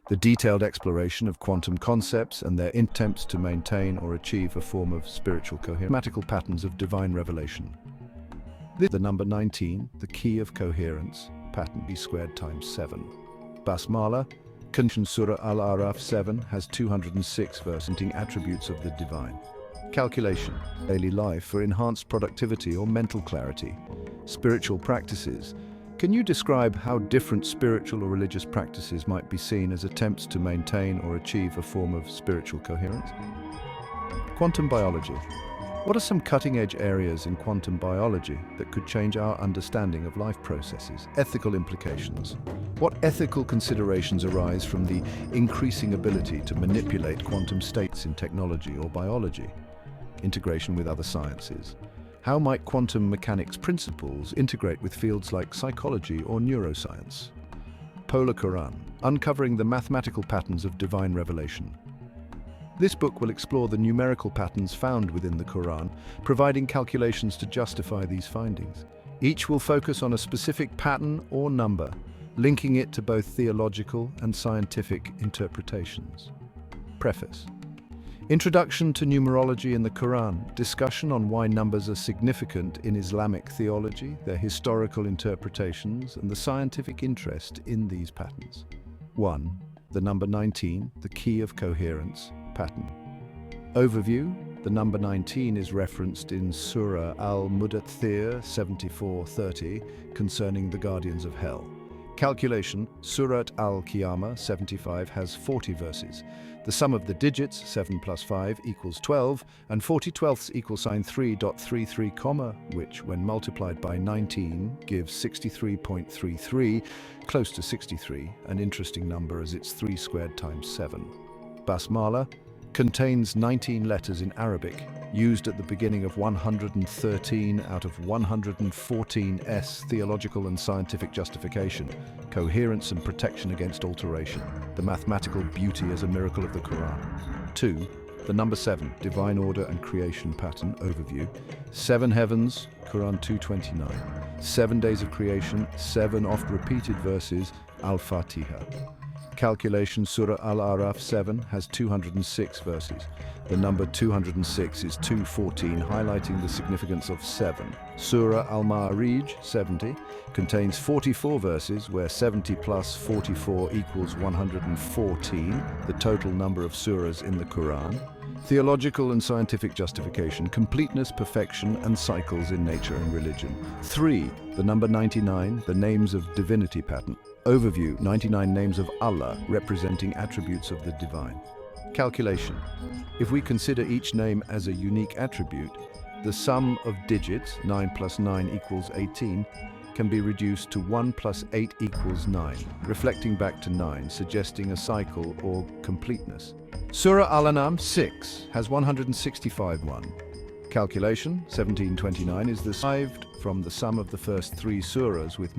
the detailed exploration of quantum concepts and their attempts to maintain or achieve a form of spiritual coherence. Mathematical patterns of divine revelation. The number 19, the key of coherence, pattern b squared times 7. Basmala, Surah Al-Araf 7 has 206 verses attributes of the divine. Calculation, daily life for enhanced productivity or mental clarity. Spiritual practices. Can you describe how different spiritual or religious practices might be seen as attempts to maintain or achieve a form of spiritual coherence? Quantum biology. What are some cutting-edge areas in quantum biology that could change our understanding of life processes? Ethical implications. What ethical considerations arise from the increasing ability to manipulate quantum states in technology or biology? Integration with other sciences. How might quantum mechanics principles integrate with fields like psychology or neuroscience? Polar Quran, uncovering the mathematical patterns of divine revelation. This book will explore the numerical patterns found within the Quran, providing calculations to justify these findings. Each will focus on a specific pattern or number, linking it to both theological and scientific interpretations. Preface. Introduction to numerology in the Quran, discussion on why numbers are significant in Islamic theology, their historical interpretations, and the scientific interest in these patterns. 1. The number 19, the key of coherence, pattern. Overview. The number 19 is referenced in Surah Al-Mudaththir 74:30 concerning the guardians of hell. Calculation. Surat Al-Qiyamah 75 has 40 verses. The sum of the digits 7 plus 5 equals 12 and 40/12 equals sign 3.33 comma, which when multiplied by 19 gives 63.33, close to 63, an interesting number as it's 3 squared times 7. Basmala contains 19 letters in Arabic, used at the beginning of 113 out of 114's theological and scientific justification, coherence and protection against alteration, the mathematical beauty as a miracle of the Quran. 2. The number 7, divine order and creation pattern, overview. 7 heavens, Quran 2:29. 7 days of creation, 7 oft-repeated verses, Al-Fatiha. Calculation. Surah Al-Araf 7 has 206 verses. The number 206 is 214, highlighting the significance of 7. Surah Al-Ma'arij 70 contains 44 verses, where 70 plus 44 equals 114, the total number of surahs in the Quran. Theological and scientific justification, completeness, perfection, and cycles in nature and religion. 3. The number 99, the names of divinity pattern. Overview. 99 names of Allah, representing attributes of the divine. Calculation. If we consider each name as a unique attribute, the sum of digits, 9 plus 9 equals 18, can be reduced to 1 plus 8 equals 9, reflecting back to 9, suggesting a cycle or completeness. Surah Al-An'am 6 has 165 Calculation. 1729 is derived from the sum of the first 3 surahs with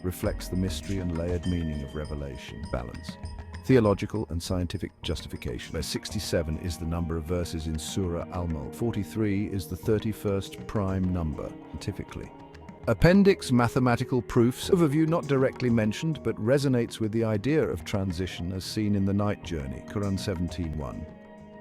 reflects the mystery and layered meaning of revelation. Balance. Theological and scientific justification. Where 67 is the number of verses in Surah Al-Mulk. 43 is the 31st prime number, scientifically. Appendix mathematical proofs. Overview not directly mentioned, but resonates with the idea of transition as seen in the night journey, Quran 17:1.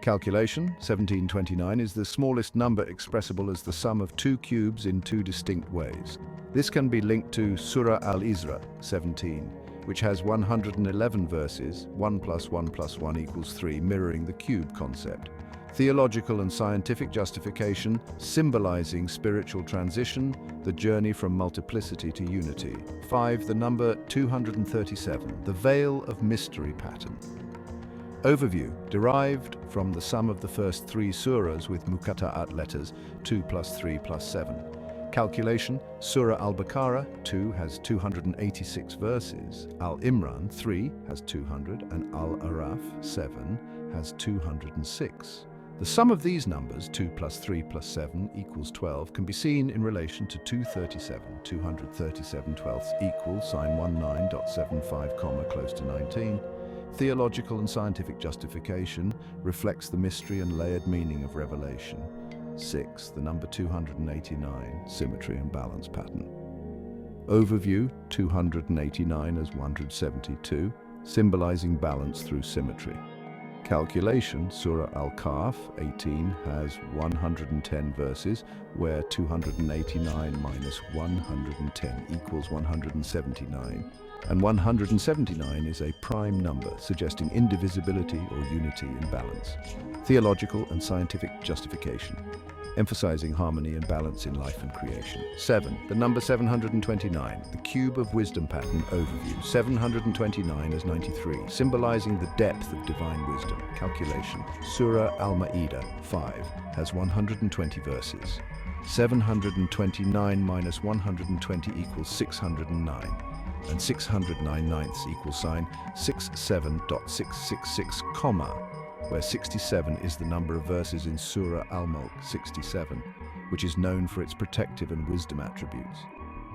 Calculation. 1729 is the smallest number expressible as the sum of 2 cubes in 2 distinct ways. This can be linked to Surah Al-Isra 17, which has 111 verses, 1 plus 1 plus 1 equals 3, mirroring the cube concept. Theological and scientific justification, symbolizing spiritual transition, the journey from multiplicity to unity. 5. The number 237, the veil of mystery pattern. Overview, derived from the sum of the first 3 surahs with muqatta'at letters, 2 plus 3 plus 7. Calculation. Surah Al-Baqarah 2 has 286 verses, Al-Imran 3 has 200, and Al-Araf 7 has 206. The sum of these numbers, 2 plus 3 plus 7 equals 12, can be seen in relation to 237. 237/12 equals sign 19.75 comma close to 19. Theological and scientific justification reflects the mystery and layered meaning of revelation. 6. The number 289, symmetry and balance pattern. Overview. 289 as 172. symbolizing balance through symmetry. Calculation, Surah Al-Kahf 18 has 110 verses, where 289 minus 110 equals 179, and 179 is a prime number, suggesting indivisibility or unity in balance. Theological and scientific justification, emphasizing harmony and balance in life and creation. 7. The number 729, the cube of wisdom pattern overview. 729 as 93, symbolizing the depth of divine wisdom. Calculation, Surah Al-Ma'idah 5 has 120 verses. 729 minus 120 equals 609, and 609 ninths equals sign 67.666, where 67 is the number of verses in Surah Al-Mulk 67, which is known for its protective and wisdom attributes.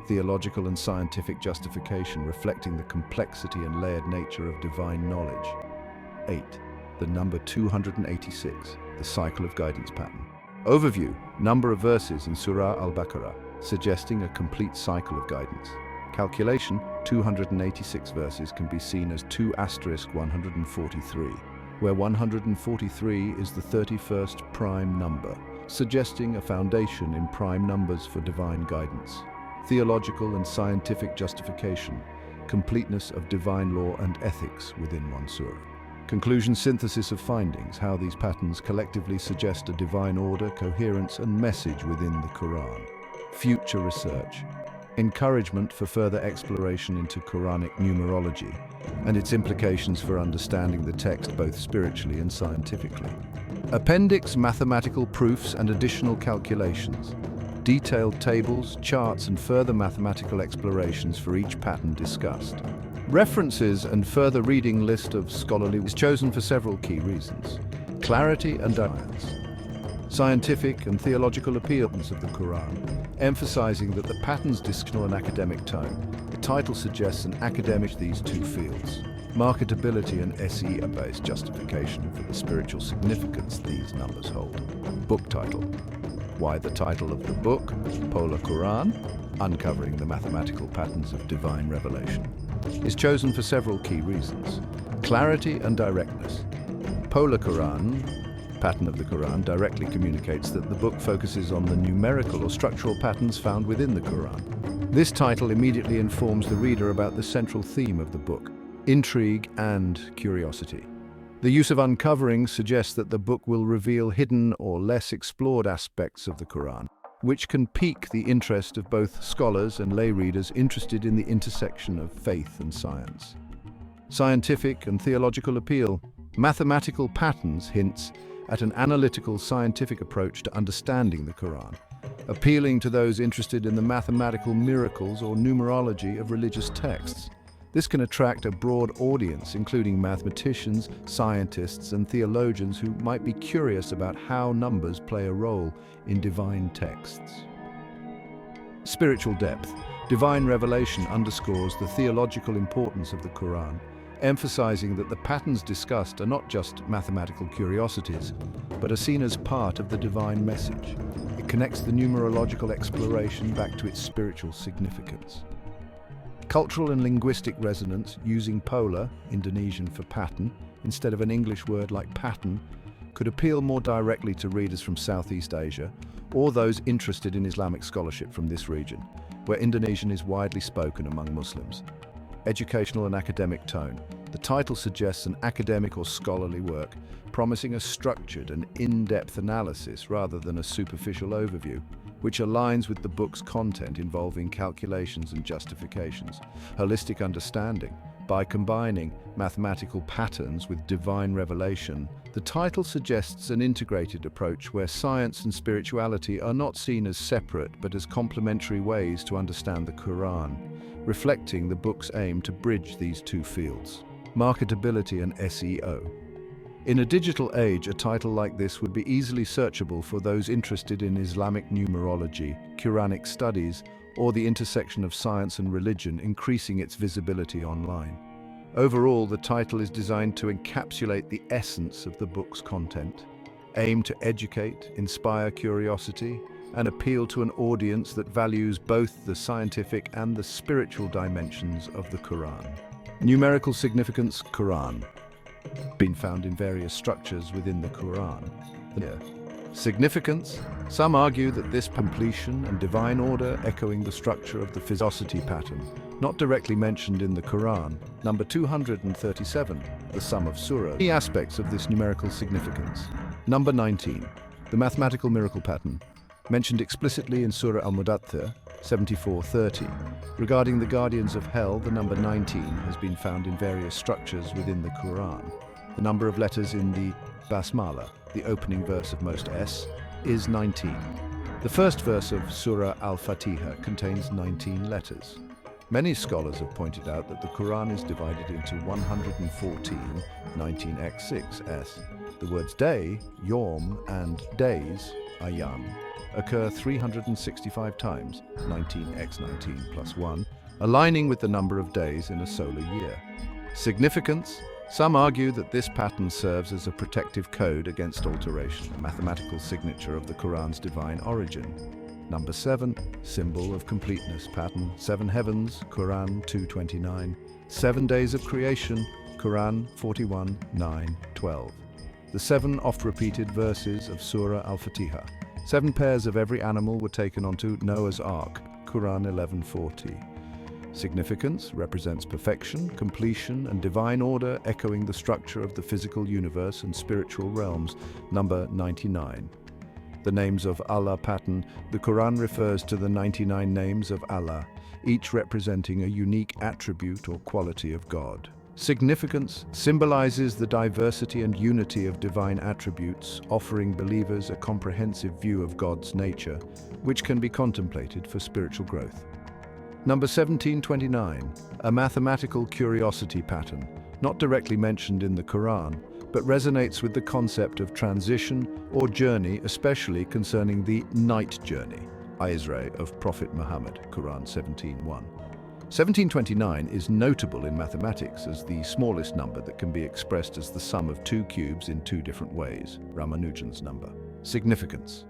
Theological and scientific justification reflecting the complexity and layered nature of divine knowledge. 8. The number 286, the cycle of guidance pattern. Overview, number of verses in Surah Al-Baqarah, suggesting a complete cycle of guidance. Calculation, 286 verses can be seen as 2*143. where 143 is the 31st prime number, suggesting a foundation in prime numbers for divine guidance. Theological and scientific justification, completeness of divine law and ethics within one surah. Conclusion, synthesis of findings, how these patterns collectively suggest a divine order, coherence, and message within the Quran. Future research, encouragement for further exploration into Quranic numerology and its implications for understanding the text both spiritually and scientifically. Appendix, mathematical proofs and additional calculations, detailed tables, charts, and further mathematical explorations for each pattern discussed. References and further reading list of scholarly is chosen for several key reasons. Clarity and science. Scientific and theological appeals of the Quran, emphasizing that the pattern's discussional and academic tone. The title suggests an academic these two fields. Marketability and SEO-based justification for the spiritual significance these numbers hold. Book title. Why the title of the book? Polar Quran, uncovering the mathematical patterns of divine revelation, is chosen for several key reasons. Clarity and directness. Polar Quran, pattern of the Quran, directly communicates that the book focuses on the numerical or structural patterns found within the Quran. This title immediately informs the reader about the central theme of the book, intrigue and curiosity. The use of uncovering suggests that the book will reveal hidden or less explored aspects of the Quran, which can pique the interest of both scholars and lay readers interested in the intersection of faith and science. Scientific and theological appeal. Mathematical patterns hints at an analytical scientific approach to understanding the Quran, appealing to those interested in the mathematical miracles or numerology of religious texts. This can attract a broad audience, including mathematicians, scientists, and theologians who might be curious about how numbers play a role in divine texts. Spiritual depth. Divine revelation underscores the theological importance of the Quran, emphasizing that the patterns discussed are not just mathematical curiosities, but are seen as part of the divine message. It connects the numerological exploration back to its spiritual significance. Cultural and linguistic resonance, using polar, Indonesian for pattern, instead of an English word like pattern, could appeal more directly to readers from Southeast Asia or those interested in Islamic scholarship from this region, where Indonesian is widely spoken among Muslims. Educational and academic tone. The title suggests an academic or scholarly work, promising a structured and in-depth analysis rather than a superficial overview, which aligns with the book's content involving calculations and justifications. Holistic understanding. By combining mathematical patterns with divine revelation, the title suggests an integrated approach where science and spirituality are not seen as separate but as complementary ways to understand the Quran, reflecting the book's aim to bridge these two fields. Marketability and SEO. In a digital age, a title like this would be easily searchable for those interested in Islamic numerology, Quranic studies, or the intersection of science and religion, increasing its visibility online. Overall, the title is designed to encapsulate the essence of the book's content, aim to educate, inspire curiosity, and appeal to an audience that values both the scientific and the spiritual dimensions of the Quran. Numerical significance, Quran. Been found in various structures within the Quran. Significance. Some argue that this completion and divine order echoing the structure of the physicity pattern, not directly mentioned in the Quran. Number 237, the sum of surahs. Key aspects of this numerical significance. Number 19, the mathematical miracle pattern, mentioned explicitly in Surah Al-Mudaththir 74:30. Regarding the guardians of hell, the number 19 has been found in various structures within the Quran. The number of letters in the Basmala, the opening verse of most is 19. The first verse of Surah Al-Fatiha contains 19 letters. Many scholars have pointed out that the Quran is divided into 114 19x6s. The words day, yom, and days, ayam, occur 365 times, 19x19 plus 1, aligning with the number of days in a solar year. Significance. Some argue that this pattern serves as a protective code against alteration, a mathematical signature of the Quran's divine origin. Number 7, symbol of completeness pattern, 7 heavens, Quran 2:29, 7 days of creation, Quran 41:9-12. The 7 oft-repeated verses of Surah Al-Fatiha. 7 pairs of every animal were taken onto Noah's Ark, Quran 11:40. Significance represents perfection, completion, and divine order echoing the structure of the physical universe and spiritual realms. Number 99. The names of Allah pattern. The Quran refers to the 99 names of Allah, each representing a unique attribute or quality of God. Significance symbolizes the diversity and unity of divine attributes, offering believers a comprehensive view of God's nature, which can be contemplated for spiritual growth. Number 1729, a mathematical curiosity pattern, not directly mentioned in the Quran, but resonates with the concept of transition or journey, especially concerning the night journey, Isra of Prophet Muhammad, Quran 17:1. 1729 is notable in mathematics as the smallest number that can be expressed as the sum of 2 cubes in 2 different ways, Ramanujan's number. Significance.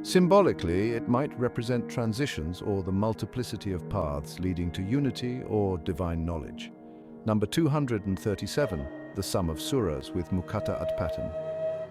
Symbolically, it might represent transitions or the multiplicity of paths leading to unity or divine knowledge. Number 237, the sum of surahs with muqatta'at pattern.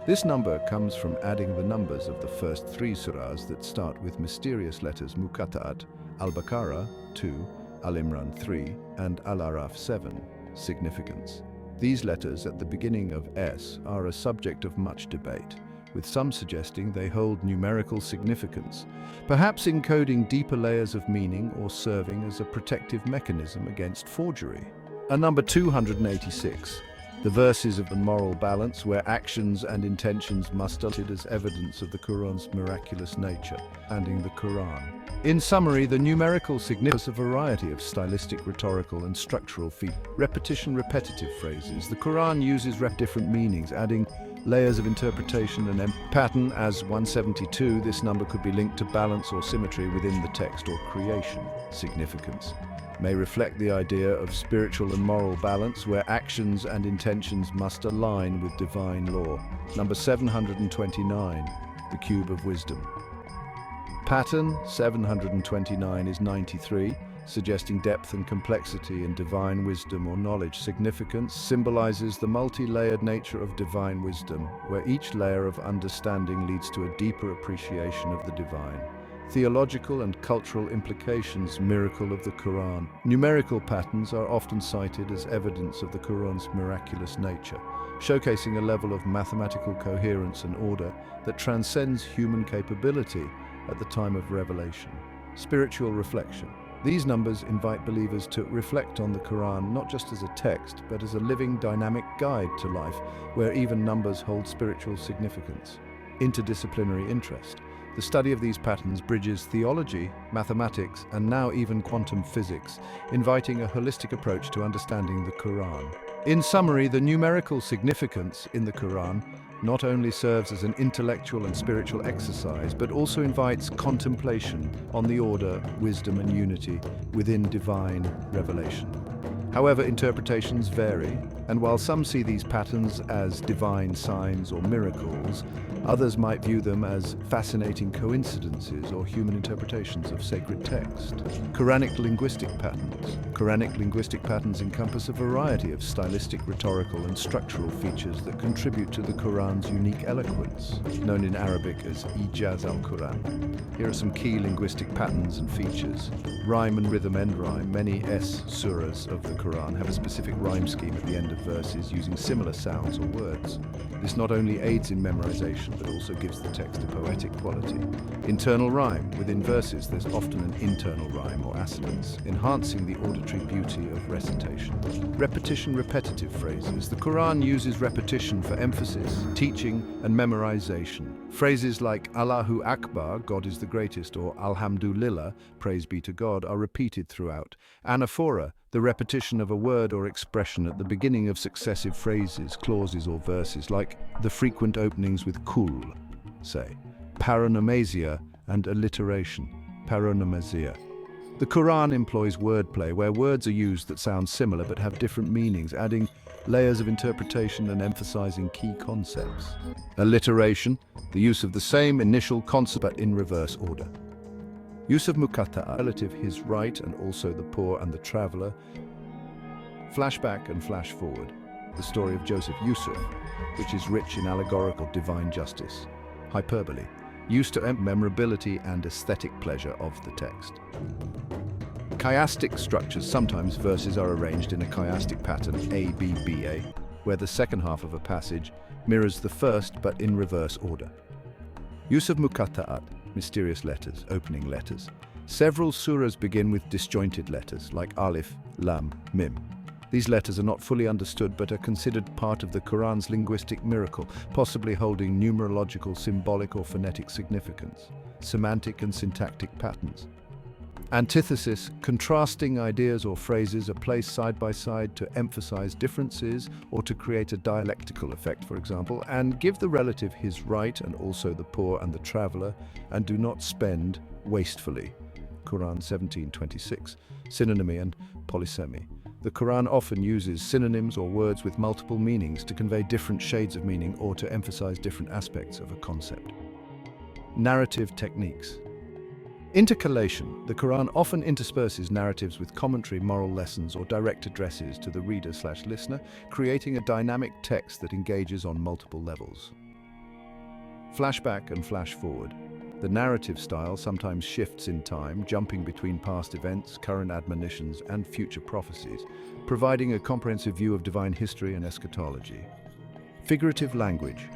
This number comes from adding the numbers of the first 3 surahs that start with mysterious letters muqatta'at, Al-Baqarah 2, Al-Imran 3, and Al-Araf 7. Significance. These letters at the beginning of S are a subject of much debate, with some suggesting they hold numerical significance, perhaps encoding deeper layers of meaning or serving as a protective mechanism against forgery. Number 286, the verses of the moral balance where actions and intentions must be treated as evidence of the Quran's miraculous nature, and in the Quran. In summary, the numerical significance of a variety of stylistic, rhetorical, and structural features. Repetitive phrases. The Quran uses different meanings, adding layers of interpretation and pattern. As 172, this number could be linked to balance or symmetry within the text or creation. Significance may reflect the idea of spiritual and moral balance where actions and intentions must align with divine law. Number 729, the cube of wisdom. Pattern 729 is 93, suggesting depth and complexity in divine wisdom or knowledge. Significance symbolizes the multi-layered nature of divine wisdom, where each layer of understanding leads to a deeper appreciation of the divine. Theological and cultural implications. Miracle of the Quran. Numerical patterns are often cited as evidence of the Quran's miraculous nature, showcasing a level of mathematical coherence and order that transcends human capability at the time of revelation. Spiritual reflection. These numbers invite believers to reflect on the Quran not just as a text, but as a living, dynamic guide to life, where even numbers hold spiritual significance. Interdisciplinary interest. The study of these patterns bridges theology, mathematics, and now even quantum physics, inviting a holistic approach to understanding the Quran. In summary, the numerical significance in the Quran not only serves as an intellectual and spiritual exercise, but also invites contemplation on the order, wisdom, and unity within divine revelation. However, interpretations vary, and while some see these patterns as divine signs or miracles, others might view them as fascinating coincidences or human interpretations of sacred text. Quranic linguistic patterns. Quranic linguistic patterns encompass a variety of stylistic, rhetorical, and structural features that contribute to the Quran's unique eloquence, known in Arabic as Ijaz al-Quran. Here are some key linguistic patterns and features. Rhyme and rhythm end rhyme. Many surahs of the Quran have a specific rhyme scheme at the end of verses using similar sounds or words. This not only aids in memorization, but also gives the text a poetic quality. Internal rhyme. Within verses, there's often an internal rhyme or assonance, enhancing the auditory beauty of recitation. Repetition, repetitive phrases. The Quran uses repetition for emphasis, teaching, and memorization. Phrases like Allahu Akbar, God is the greatest, or Alhamdulillah, praise be to God, are repeated throughout. Anaphora, the repetition of a word or expression at the beginning of successive phrases, clauses, or verses, like the frequent openings with kul, say. Paronomasia and alliteration. Paronomasia. The Quran employs wordplay, where words are used that sound similar but have different meanings, adding layers of interpretation and emphasizing key concepts. Alliteration, the use of the same initial concept but in reverse order. Use of muqatta'a, relative, his right, and also the poor and the traveler. Flashback and flash forward. The story of Joseph Yusuf, which is rich in allegorical divine justice. Hyperbole, used to memorability and aesthetic pleasure of the text. Chiastic structures. Sometimes verses are arranged in a chiastic pattern, A-B-B-A, where the second half of a passage mirrors the first but in reverse order. Use of muqatta'at, mysterious letters, opening letters. Several surahs begin with disjointed letters, like alif, lam, mim. These letters are not fully understood but are considered part of the Quran's linguistic miracle, possibly holding numerological, symbolic, or phonetic significance. Semantic and syntactic patterns. Antithesis, contrasting ideas or phrases are placed side by side to emphasize differences or to create a dialectical effect, for example, and give the relative his right and also the poor and the traveler, and do not spend wastefully. Quran 17:26. Synonymy and polysemy. The Quran often uses synonyms or words with multiple meanings to convey different shades of meaning or to emphasize different aspects of a concept. Narrative techniques. Intercalation. The Quran often intersperses narratives with commentary, moral lessons, or direct addresses to the reader/listener, creating a dynamic text that engages on multiple levels. Flashback and flash forward. The narrative style sometimes shifts in time, jumping between past events, current admonitions, and future prophecies, providing a comprehensive view of divine history and eschatology. Figurative language.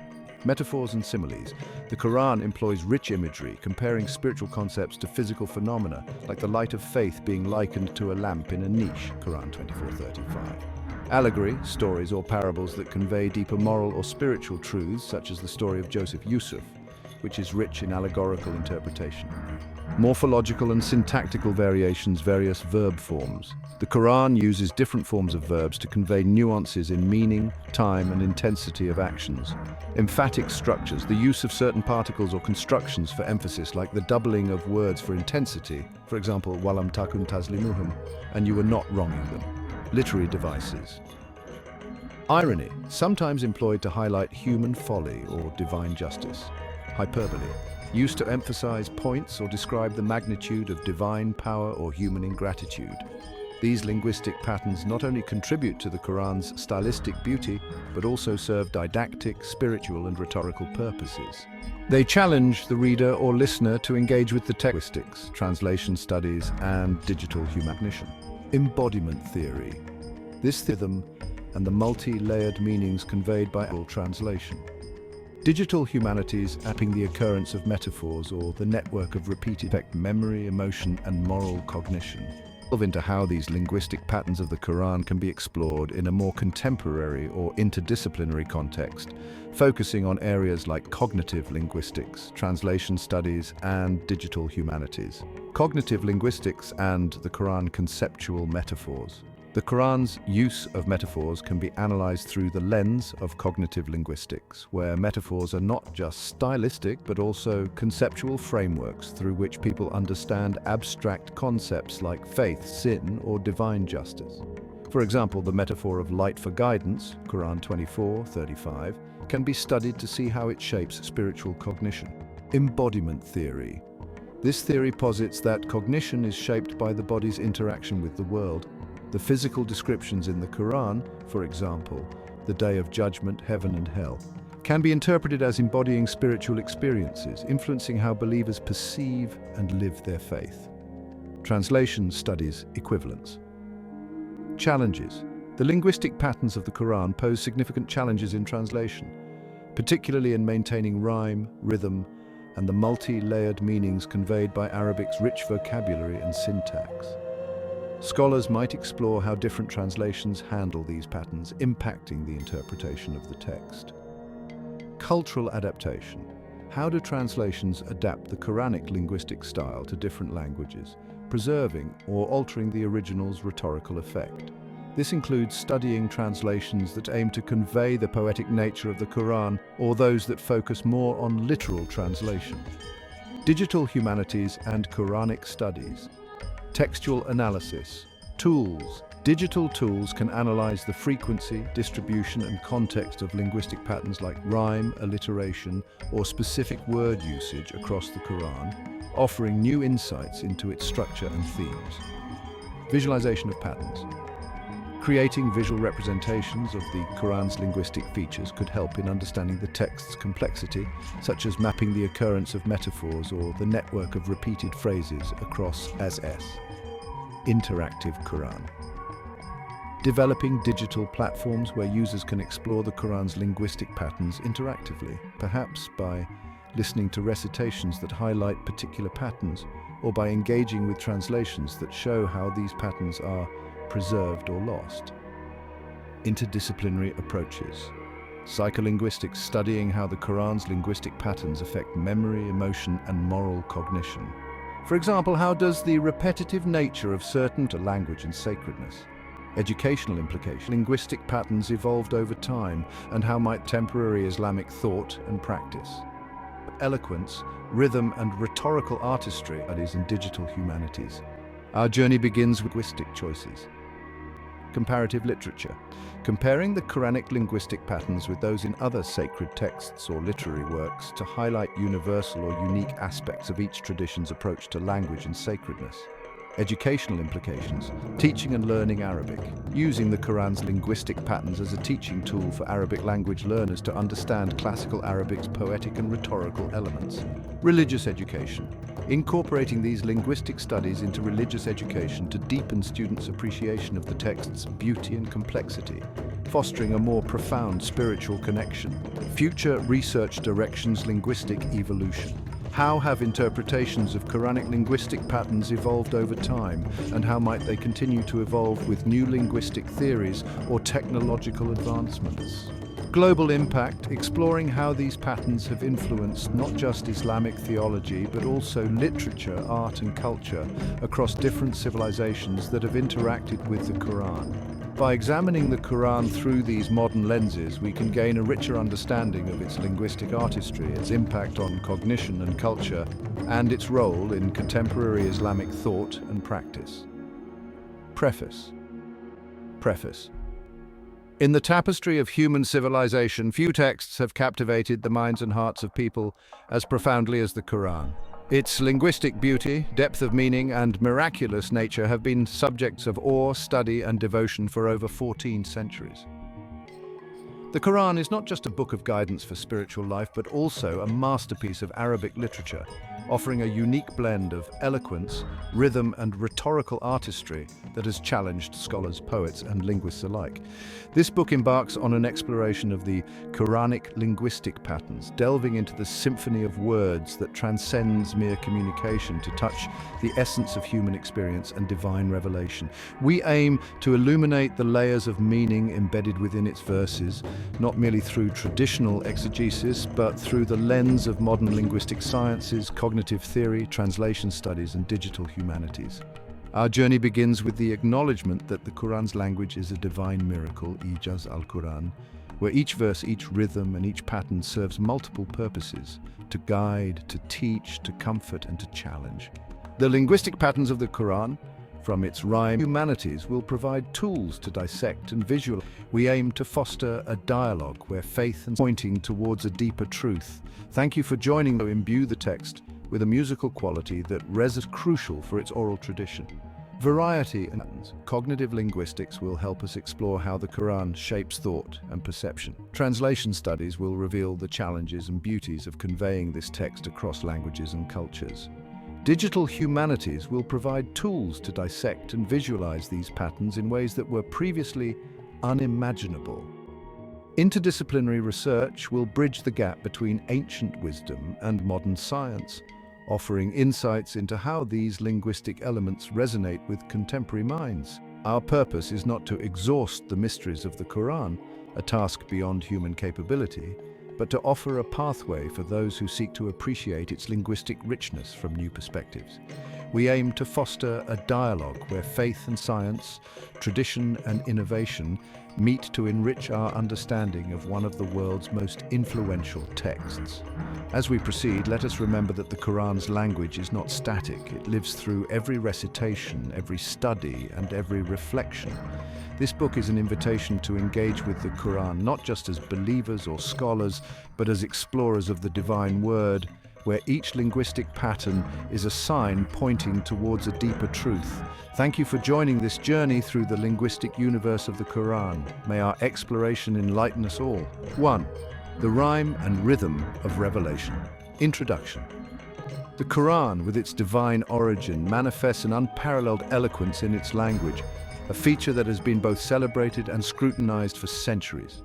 Metaphors and similes. The Quran employs rich imagery, comparing spiritual concepts to physical phenomena, like the light of faith being likened to a lamp in a niche, Quran 24:35. Allegory, stories or parables that convey deeper moral or spiritual truths, such as the story of Joseph Yusuf, which is rich in allegorical interpretation. Morphological and syntactical variations. Various verb forms. The Quran uses different forms of verbs to convey nuances in meaning, time, and intensity of actions. Emphatic structures. The use of certain particles or constructions for emphasis, like the doubling of words for intensity, for example, walam takun tazlimuhum, and you were not wronging them. Literary devices. Irony, sometimes employed to highlight human folly or divine justice. Hyperbole, used to emphasize points or describe the magnitude of divine power or human ingratitude. These linguistic patterns not only contribute to the Quran's stylistic beauty, but also serve didactic, spiritual, and rhetorical purposes. They challenge the reader or listener to engage with the linguistics, translation studies, and digital humanity. Embodiment theory. This rhythm and the multi-layered meanings conveyed by oral translation. Digital humanities mapping the occurrence of metaphors or the network of repeated affect memory, emotion, and moral cognition. Delve into how these linguistic patterns of the Quran can be explored in a more contemporary or interdisciplinary context, focusing on areas like cognitive linguistics, translation studies, and digital humanities. Cognitive linguistics and the Quran conceptual metaphors. The Quran's use of metaphors can be analyzed through the lens of cognitive linguistics, where metaphors are not just stylistic but also conceptual frameworks through which people understand abstract concepts like faith, sin, or divine justice. For example, the metaphor of light for guidance, Quran 24:35, can be studied to see how it shapes spiritual cognition. Embodiment theory. This theory posits that cognition is shaped by the body's interaction with the world. The physical descriptions in the Quran, for example, the Day of Judgment, heaven and hell, can be interpreted as embodying spiritual experiences, influencing how believers perceive and live their faith. Translation studies equivalence. Challenges. The linguistic patterns of the Quran pose significant challenges in translation, particularly in maintaining rhyme, rhythm, and the multi-layered meanings conveyed by Arabic's rich vocabulary and syntax. Scholars might explore how different translations handle these patterns, impacting the interpretation of the text. Cultural adaptation. How do translations adapt the Quranic linguistic style to different languages, preserving or altering the original's rhetorical effect? This includes studying translations that aim to convey the poetic nature of the Quran or those that focus more on literal translation. Digital humanities and Quranic studies. Textual analysis. Tools. Digital tools can analyze the frequency, distribution, and context of linguistic patterns like rhyme, alliteration, or specific word usage across the Quran, offering new insights into its structure and themes. Visualization of patterns. Creating visual representations of the Quran's linguistic features could help in understanding the text's complexity, such as mapping the occurrence of metaphors or the network of repeated phrases across as-s. Interactive Quran. Developing digital platforms where users can explore the Quran's linguistic patterns interactively, perhaps by listening to recitations that highlight particular patterns, or by engaging with translations that show how these patterns are preserved or lost. Interdisciplinary approaches. Psycholinguistics, studying how the Quran's linguistic patterns affect memory, emotion, and moral cognition. For example, how does the repetitive nature of certain language and sacredness? Educational implications. Linguistic patterns evolved over time, and how might contemporary Islamic thought and practice? Eloquence, rhythm, and rhetorical artistry studies in digital humanities. Our journey begins with linguistic choices. Comparative literature. Comparing the Quranic linguistic patterns with those in other sacred texts or literary works to highlight universal or unique aspects of each tradition's approach to language and sacredness. Educational implications. Teaching and learning Arabic. Using the Quran's linguistic patterns as a teaching tool for Arabic language learners to understand classical Arabic's poetic and rhetorical elements. Religious education. Incorporating these linguistic studies into religious education to deepen students' appreciation of the text's beauty and complexity, fostering a more profound spiritual connection. Future research directions. Linguistic evolution. How have interpretations of Quranic linguistic patterns evolved over time, and how might they continue to evolve with new linguistic theories or technological advancements? Global impact, exploring how these patterns have influenced not just Islamic theology but also literature, art and culture across different civilizations that have interacted with the Quran. By examining the Quran through these modern lenses, we can gain a richer understanding of its linguistic artistry, its impact on cognition and culture, and its role in contemporary Islamic thought and practice. Preface. In the tapestry of human civilization, few texts have captivated the minds and hearts of people as profoundly as the Quran. Its linguistic beauty, depth of meaning, and miraculous nature have been subjects of awe, study, and devotion for over 14 centuries. The Quran is not just a book of guidance for spiritual life, but also a masterpiece of Arabic literature, offering a unique blend of eloquence, rhythm, and rhetorical artistry that has challenged scholars, poets, and linguists alike. This book embarks on an exploration of the Quranic linguistic patterns, delving into the symphony of words that transcends mere communication to touch the essence of human experience and divine revelation. We aim to illuminate the layers of meaning embedded within its verses, not merely through traditional exegesis, but through the lens of modern linguistic sciences, cognitive theory, translation studies, and digital humanities. Our journey begins with the acknowledgement that the Quran's language is a divine miracle, Ijaz al-Quran, where each verse, each rhythm, and each pattern serves multiple purposes: to guide, to teach, to comfort, and to challenge. The linguistic patterns of the Quran, from its rhyme humanities, will provide tools to dissect and visualize. We aim to foster a dialogue where faith and pointing towards a deeper truth. Thank you for joining to imbue the text with a musical quality that is crucial for its oral tradition. Variety and cognitive linguistics will help us explore how the Quran shapes thought and perception. Translation studies will reveal the challenges and beauties of conveying this text across languages and cultures. Digital humanities will provide tools to dissect and visualize these patterns in ways that were previously unimaginable. Interdisciplinary research will bridge the gap between ancient wisdom and modern science, offering insights into how these linguistic elements resonate with contemporary minds. Our purpose is not to exhaust the mysteries of the Quran, a task beyond human capability, but to offer a pathway for those who seek to appreciate its linguistic richness from new perspectives. We aim to foster a dialogue where faith and science, tradition and innovation meet to enrich our understanding of one of the world's most influential texts. As we proceed, let us remember that the Quran's language is not static. It lives through every recitation, every study, and every reflection. This book is an invitation to engage with the Quran not just as believers or scholars, but as explorers of the divine word, where each linguistic pattern is a sign pointing towards a deeper truth. Thank you for joining this journey through the linguistic universe of the Quran. May our exploration enlighten us all. 1. The rhyme and rhythm of revelation. Introduction. The Quran, with its divine origin, manifests an unparalleled eloquence in its language, a feature that has been both celebrated and scrutinized for centuries.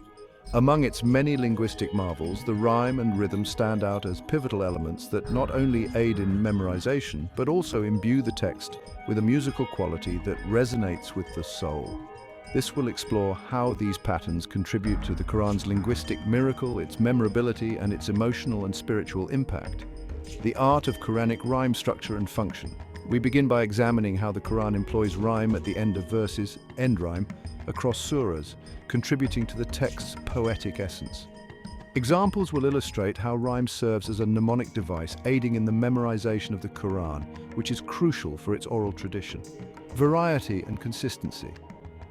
Among its many linguistic marvels, the rhyme and rhythm stand out as pivotal elements that not only aid in memorization, but also imbue the text with a musical quality that resonates with the soul. This will explore how these patterns contribute to the Quran's linguistic miracle, its memorability, and its emotional and spiritual impact. The art of Quranic rhyme structure and function. We begin by examining how the Quran employs rhyme at the end of verses, end rhyme, across surahs, contributing to the text's poetic essence. Examples will illustrate how rhyme serves as a mnemonic device, aiding in the memorization of the Quran, which is crucial for its oral tradition. Variety and consistency.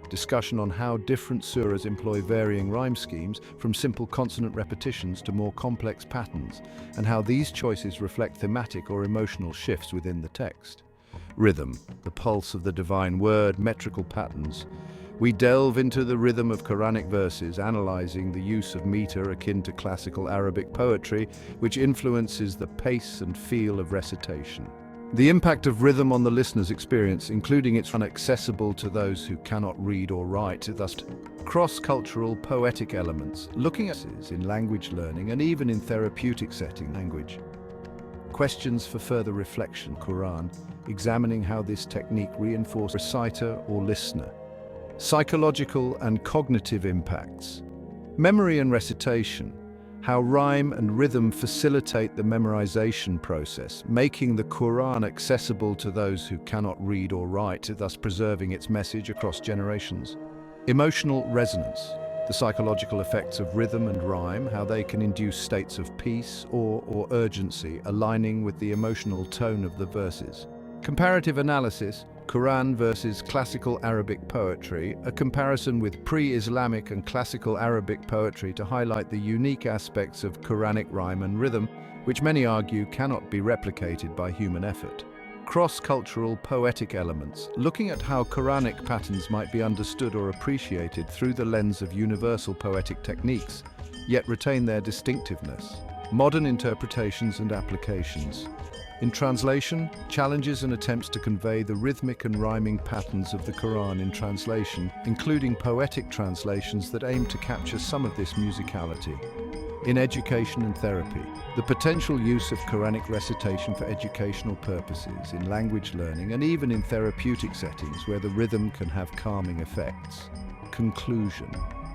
Discussion on how different surahs employ varying rhyme schemes, from simple consonant repetitions to more complex patterns, and how these choices reflect thematic or emotional shifts within the text. Rhythm, the pulse of the divine word, metrical patterns. We delve into the rhythm of Quranic verses, analyzing the use of meter akin to classical Arabic poetry, which influences the pace and feel of recitation. The impact of rhythm on the listener's experience, including its inaccessible to those who cannot read or write, thus cross-cultural poetic elements, looking at in language learning and even in therapeutic setting language. Questions for further reflection. Quran, examining how this technique reinforces reciter or listener. Psychological and cognitive impacts. Memory and recitation. How rhyme and rhythm facilitate the memorization process, making the Quran accessible to those who cannot read or write, thus preserving its message across generations. Emotional resonance. The psychological effects of rhythm and rhyme, how they can induce states of peace, awe, or urgency, aligning with the emotional tone of the verses. Comparative analysis. Quran versus classical Arabic poetry, a comparison with pre-Islamic and classical Arabic poetry to highlight the unique aspects of Quranic rhyme and rhythm, which many argue cannot be replicated by human effort. Cross-cultural poetic elements, looking at how Quranic patterns might be understood or appreciated through the lens of universal poetic techniques, yet retain their distinctiveness. Modern interpretations and applications. In translation, challenges and attempts to convey the rhythmic and rhyming patterns of the Quran in translation, including poetic translations that aim to capture some of this musicality. In education and therapy, the potential use of Quranic recitation for educational purposes, in language learning, and even in therapeutic settings where the rhythm can have calming effects. Conclusion.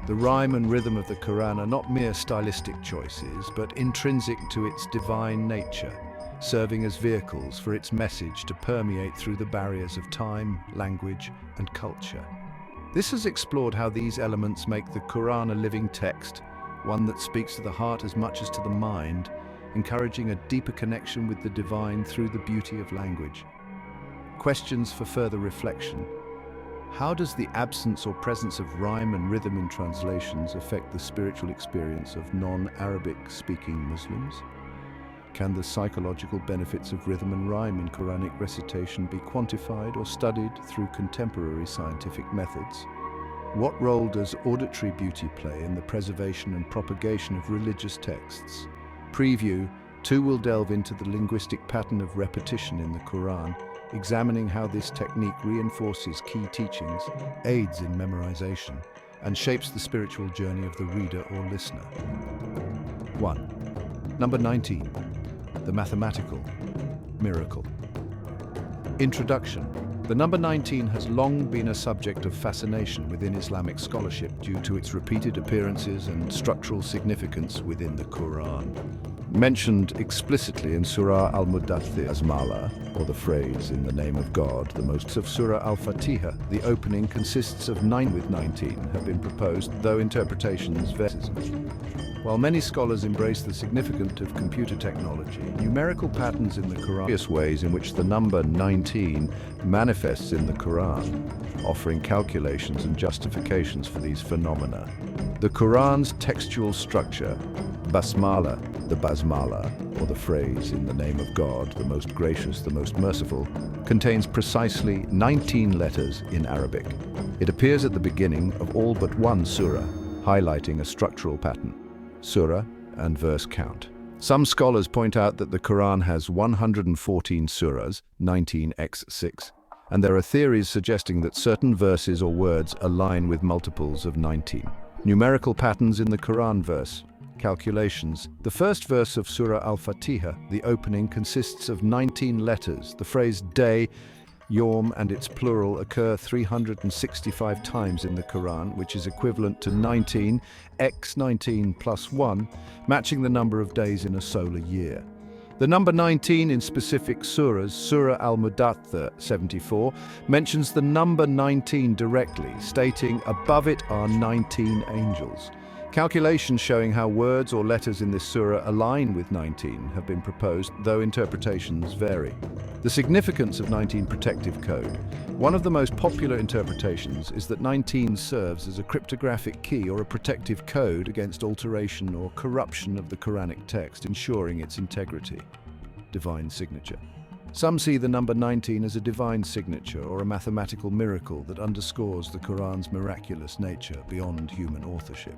The rhyme and rhythm of the Quran are not mere stylistic choices, but intrinsic to its divine nature. serving as vehicles for its message to permeate through the barriers of time, language, and culture. This has explored how these elements make the Quran a living text, one that speaks to the heart as much as to the mind, encouraging a deeper connection with the divine through the beauty of language. Questions for further reflection. How does the absence or presence of rhyme and rhythm in translations affect the spiritual experience of non-Arabic speaking Muslims? Can the psychological benefits of rhythm and rhyme in Quranic recitation be quantified or studied through contemporary scientific methods? What role does auditory beauty play in the preservation and propagation of religious texts? Preview 2 will delve into the linguistic pattern of repetition in the Quran, examining how this technique reinforces key teachings, aids in memorization, and shapes the spiritual journey of the reader or listener. 1. Number 19. The Mathematical Miracle. Introduction. The number 19 has long been a subject of fascination within Islamic scholarship due to its repeated appearances and structural significance within the Quran. Mentioned explicitly in Surah Al-Mudaththir Basmala, or the phrase "in the name of God," the most of Surah Al-Fatiha, the opening consists of 9 with 19 have been proposed, though interpretations vary. While many scholars embrace the significance of computer technology, numerical patterns in the Quran, various ways in which the number 19 manifests in the Quran, offering calculations and justifications for these phenomena. The Quran's textual structure, Basmala, the Basmala, or the phrase "in the name of God, the most gracious, the most merciful," contains precisely 19 letters in Arabic. It appears at the beginning of all but one surah, highlighting a structural pattern. Surah and verse count. Some scholars point out that the Quran has 114 surahs, 19x6, and there are theories suggesting that certain verses or words align with multiples of 19. Numerical patterns in the Quran verse. Calculations. The first verse of Surah Al-Fatiha, the opening, consists of 19 letters. The phrase day, yawm, and its plural occur 365 times in the Quran, which is equivalent to 19 x 19 plus 1, matching the number of days in a solar year. The number 19 in specific surahs, Surah Al-Mudaththir 74, mentions the number 19 directly, stating above it are 19 angels. Calculations showing how words or letters in this surah align with 19 have been proposed, though interpretations vary. The significance of 19 protective code. One of the most popular interpretations is that 19 serves as a cryptographic key or a protective code against alteration or corruption of the Quranic text, ensuring its integrity. Divine signature. Some see the number 19 as a divine signature or a mathematical miracle that underscores the Quran's miraculous nature beyond human authorship.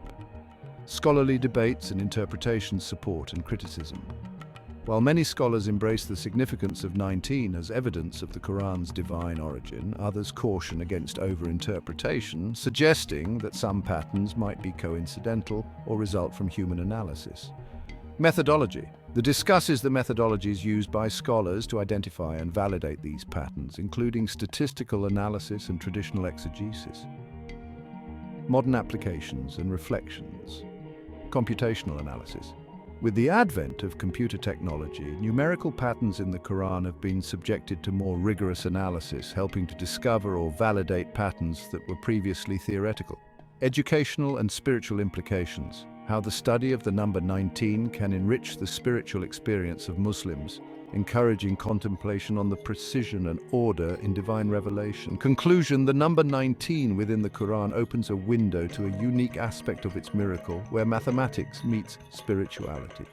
Scholarly debates and interpretations support and criticism. While many scholars embrace the significance of 19 as evidence of the Quran's divine origin, others caution against overinterpretation, suggesting that some patterns might be coincidental or result from human analysis. Methodology. Discusses the methodologies used by scholars to identify and validate these patterns, including statistical analysis and traditional exegesis. Modern applications and reflections. Computational analysis. With the advent of computer technology, numerical patterns in the Quran have been subjected to more rigorous analysis, helping to discover or validate patterns that were previously theoretical. Educational and spiritual implications. How the study of the number 19 can enrich the spiritual experience of Muslims, encouraging contemplation on the precision and order in divine revelation. Conclusion. The number 19 within the Quran opens a window to a unique aspect of its miracle, where mathematics meets spirituality.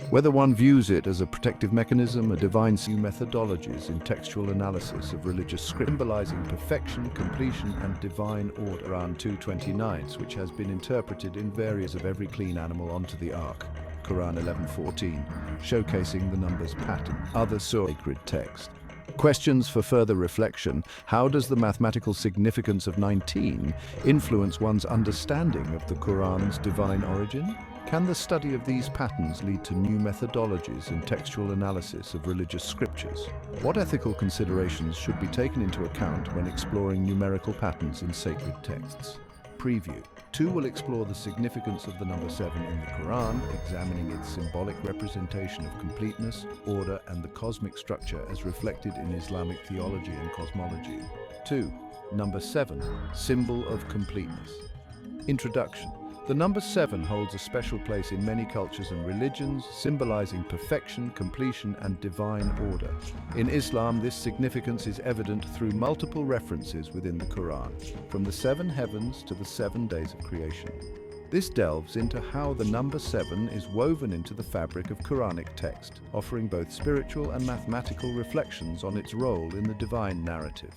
Whether one views it as a protective mechanism, a divine methodologies in textual analysis of religious script, symbolizing perfection, completion, and divine order. Quran 2:29, which has been interpreted in various of every clean animal onto the ark. Quran 11:14, showcasing the numbers pattern. Other sacred text. Questions for further reflection. How does the mathematical significance of 19 influence one's understanding of the Quran's divine origin? Can the study of these patterns lead to new methodologies in textual analysis of religious scriptures? What ethical considerations should be taken into account when exploring numerical patterns in sacred texts? Preview. 2 will explore the significance of the number 7 in the Quran, examining its symbolic representation of completeness, order, and the cosmic structure as reflected in Islamic theology and cosmology. 2. Number 7, symbol of completeness. Introduction. The number 7 holds a special place in many cultures and religions, symbolizing perfection, completion, and divine order. In Islam, this significance is evident through multiple references within the Quran, from the 7 heavens to the 7 days of creation. This delves into how the number 7 is woven into the fabric of Quranic text, offering both spiritual and mathematical reflections on its role in the divine narrative.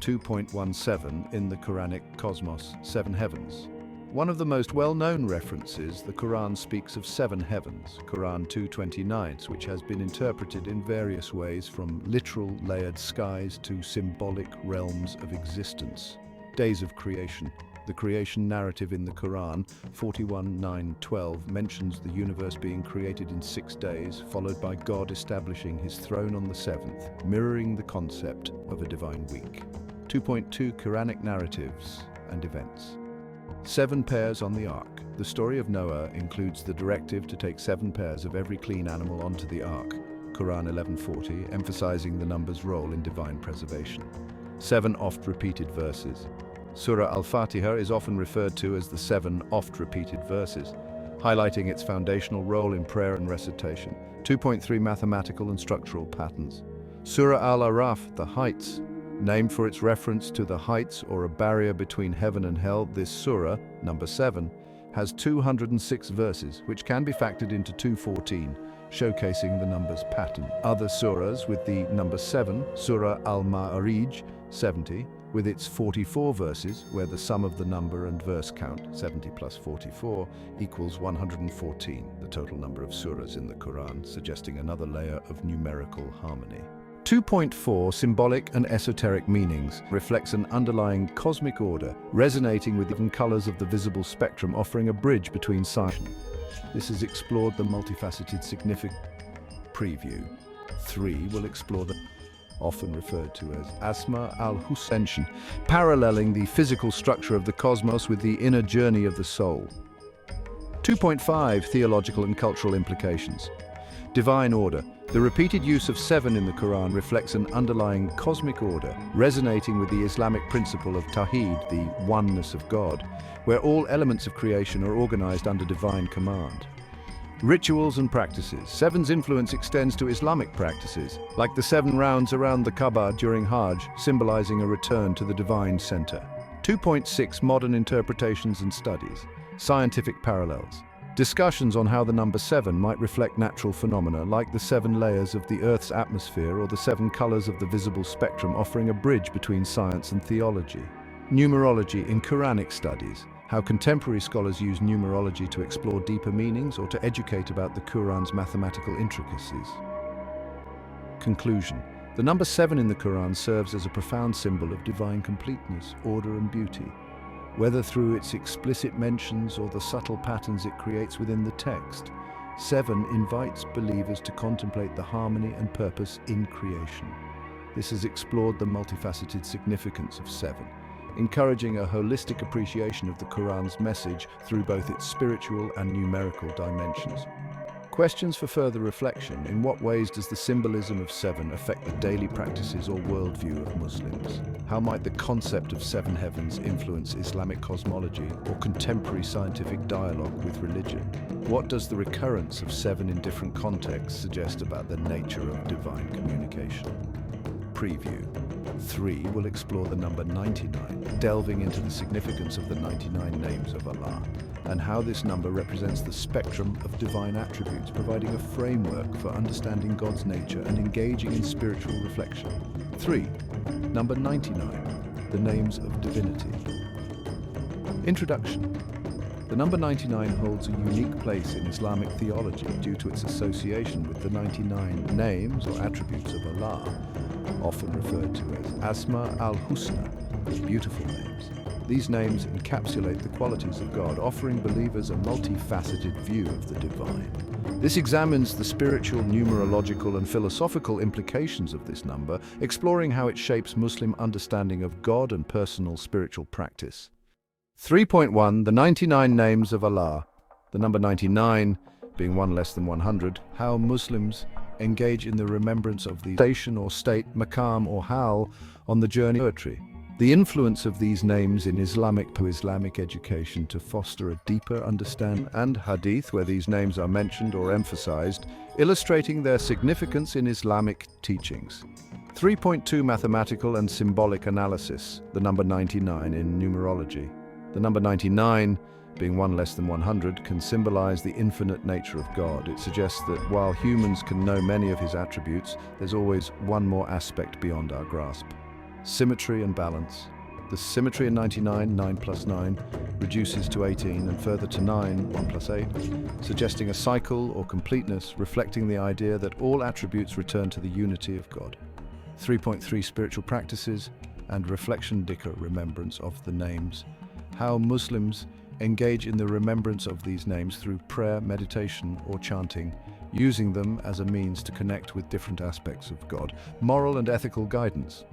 2.17 in the Quranic cosmos, 7 heavens. One of the most well-known references, the Quran speaks of 7 heavens, Quran 2:29, which has been interpreted in various ways from literal layered skies to symbolic realms of existence. Days of creation. The creation narrative in the Quran, 41:9-12, mentions the universe being created in 6 days, followed by God establishing his throne on the 7th, mirroring the concept of a divine week. 2.2 Quranic narratives and events. 7 pairs on the ark. The story of Noah includes the directive to take 7 pairs of every clean animal onto the ark, Quran 11:40, emphasizing the number's role in divine preservation. 7 oft-repeated verses. Surah Al-Fatiha is often referred to as the 7 oft-repeated verses, highlighting its foundational role in prayer and recitation. 2.3 Mathematical and structural patterns. Surah Al-Araf, the heights. Named for its reference to the heights or a barrier between heaven and hell, this surah, number 7, has 206 verses, which can be factored into 214, showcasing the number's pattern. Other surahs with the number 7, Surah Al-Ma'arij, 70, with its 44 verses, where the sum of the number and verse count, 70 plus 44, equals 114, the total number of surahs in the Quran, suggesting another layer of numerical harmony. 2.4 Symbolic and esoteric meanings reflects an underlying cosmic order, resonating with even colors of the visible spectrum, offering a bridge between science. This has explored the multifaceted significance. Preview. 3 will explore the often referred to as Asma al-Husna, paralleling the physical structure of the cosmos with the inner journey of the soul. 2.5 Theological and cultural implications. Divine order. The repeated use of 7 in the Quran reflects an underlying cosmic order, resonating with the Islamic principle of Tawheed, the oneness of God, where all elements of creation are organized under divine command. Rituals and practices. 7's influence extends to Islamic practices, like the 7 rounds around the Kaaba during Hajj, symbolizing a return to the divine center. 2.6 Modern interpretations and studies. Scientific parallels. Discussions on how the number 7 might reflect natural phenomena like the 7 layers of the Earth's atmosphere or the 7 colors of the visible spectrum, offering a bridge between science and theology. Numerology in Quranic studies. How contemporary scholars use numerology to explore deeper meanings or to educate about the Quran's mathematical intricacies. Conclusion. The number 7 in the Quran serves as a profound symbol of divine completeness, order, and beauty. Whether through its explicit mentions or the subtle patterns it creates within the text, 7 invites believers to contemplate the harmony and purpose in creation. This has explored the multifaceted significance of 7, encouraging a holistic appreciation of the Quran's message through both its spiritual and numerical dimensions. Questions for further reflection. In what ways does the symbolism of 7 affect the daily practices or worldview of Muslims? How might the concept of 7 heavens influence Islamic cosmology or contemporary scientific dialogue with religion? What does the recurrence of 7 in different contexts suggest about the nature of divine communication? Preview. 3 will explore the number 99, delving into the significance of the 99 names of Allah, and how this number represents the spectrum of divine attributes, providing a framework for understanding God's nature and engaging in spiritual reflection. 3. Number 99, the names of divinity. Introduction. The number 99 holds a unique place in Islamic theology due to its association with the 99 names or attributes of Allah, often referred to as Asma al-Husna, the beautiful names. These names encapsulate the qualities of God, offering believers a multifaceted view of the divine. This examines the spiritual, numerological, and philosophical implications of this number, exploring how it shapes Muslim understanding of God and personal spiritual practice. 3.1 The 99 Names of Allah. The number 99 being one less than 100. How Muslims engage in the remembrance of the station or state, maqam or hal, on the journey poetry. The influence of these names in Islamic education to foster a deeper understanding, and hadith, where these names are mentioned or emphasized, illustrating their significance in Islamic teachings. 3.2 Mathematical and symbolic analysis. The number 99 in numerology. The number 99, being one less than 100, can symbolize the infinite nature of God. It suggests that while humans can know many of his attributes, there's always one more aspect beyond our grasp. Symmetry and balance. The symmetry in 99, 9 plus 9, reduces to 18 and further to 9, 1 plus 8, suggesting a cycle or completeness, reflecting the idea that all attributes return to the unity of God. 3.3 Spiritual practices and reflection, dhikr, remembrance of the names. How Muslims engage in the remembrance of these names through prayer, meditation, or chanting, using them as a means to connect with different aspects of God. Moral and ethical guidance.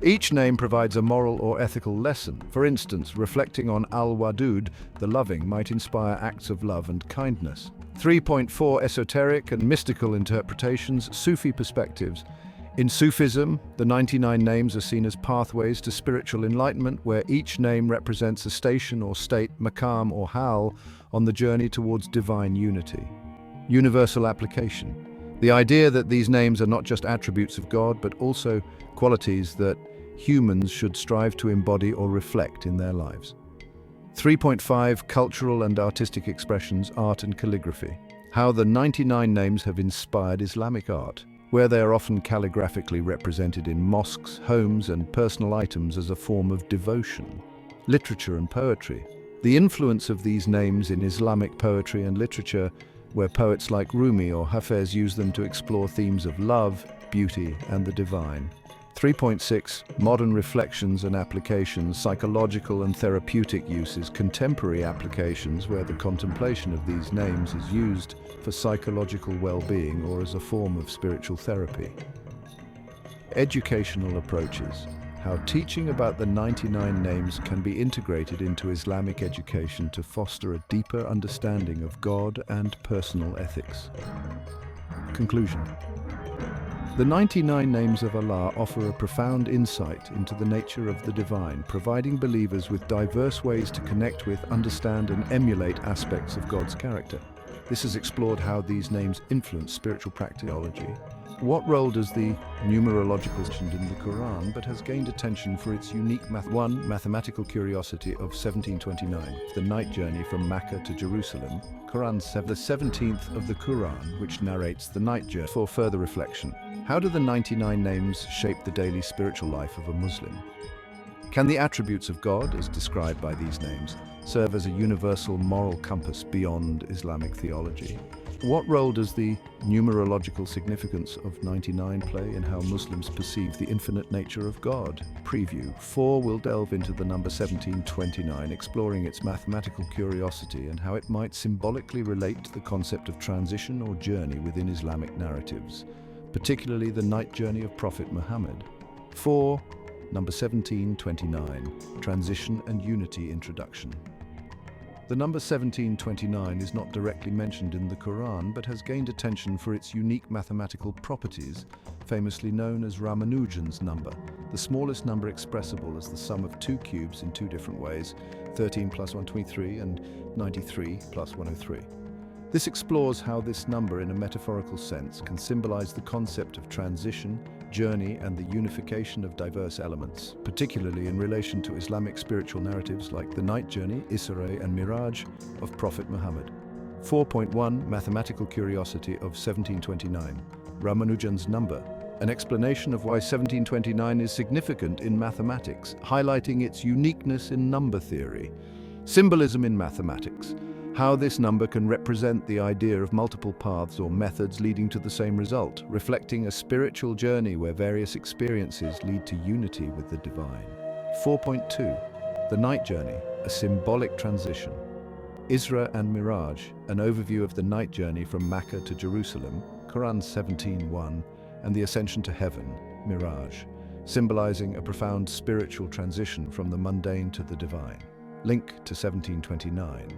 Each name provides a moral or ethical lesson. For instance, reflecting on Al-Wadud, the loving, might inspire acts of love and kindness. 3.4 Esoteric and mystical interpretations, Sufi perspectives. In Sufism, the 99 names are seen as pathways to spiritual enlightenment, where each name represents a station or state, maqam or hal, on the journey towards divine unity. Universal application. The idea that these names are not just attributes of God, but also qualities that humans should strive to embody or reflect in their lives. 3.5 Cultural and artistic expressions, art and calligraphy. How the 99 names have inspired Islamic art, where they are often calligraphically represented in mosques, homes, and personal items as a form of devotion. Literature and poetry. The influence of these names in Islamic poetry and literature, where poets like Rumi or Hafez use them to explore themes of love, beauty, and the divine. 3.6 Modern reflections and applications, psychological and therapeutic uses, contemporary applications where the contemplation of these names is used for psychological well-being or as a form of spiritual therapy. Educational approaches. How teaching about the 99 names can be integrated into Islamic education to foster a deeper understanding of God and personal ethics. Conclusion. The 99 names of Allah offer a profound insight into the nature of the divine, providing believers with diverse ways to connect with, understand, and emulate aspects of God's character. This has explored how these names influence spiritual practicology. What role does the numerological mentioned in the Quran, but has gained attention for its unique mathematical curiosity of 1729, the night journey from Mecca to Jerusalem, Quran 7, the 17th of the Quran, which narrates the night journey. For further reflection, how do the 99 names shape the daily spiritual life of a Muslim? Can the attributes of God, as described by these names, serve as a universal moral compass beyond Islamic theology? What role does the numerological significance of 99 play in how Muslims perceive the infinite nature of God? Preview 4 will delve into the number 1729, exploring its mathematical curiosity and how it might symbolically relate to the concept of transition or journey within Islamic narratives, particularly the night journey of Prophet Muhammad. 4. Number 1729, Transition and Unity Introduction. The number 1729 is not directly mentioned in the Quran, but has gained attention for its unique mathematical properties, famously known as Ramanujan's number, the smallest number expressible as the sum of two cubes in two different ways, 13 plus 123 and 93 plus 103. This explores how this number, in a metaphorical sense, can symbolize the concept of transition, journey, and the unification of diverse elements, particularly in relation to Islamic spiritual narratives like the night journey, Isra and Miraj, of Prophet Muhammad. 4.1 Mathematical curiosity of 1729, Ramanujan's number, an explanation of why 1729 is significant in mathematics, highlighting its uniqueness in number theory. Symbolism in mathematics. How this number can represent the idea of multiple paths or methods leading to the same result, reflecting a spiritual journey where various experiences lead to unity with the divine. 4.2 The Night Journey, a symbolic transition. Isra and Miraj, an overview of the night journey from Mecca to Jerusalem, Quran 17:1, and the ascension to heaven, Miraj, symbolizing a profound spiritual transition from the mundane to the divine. Link to 1729.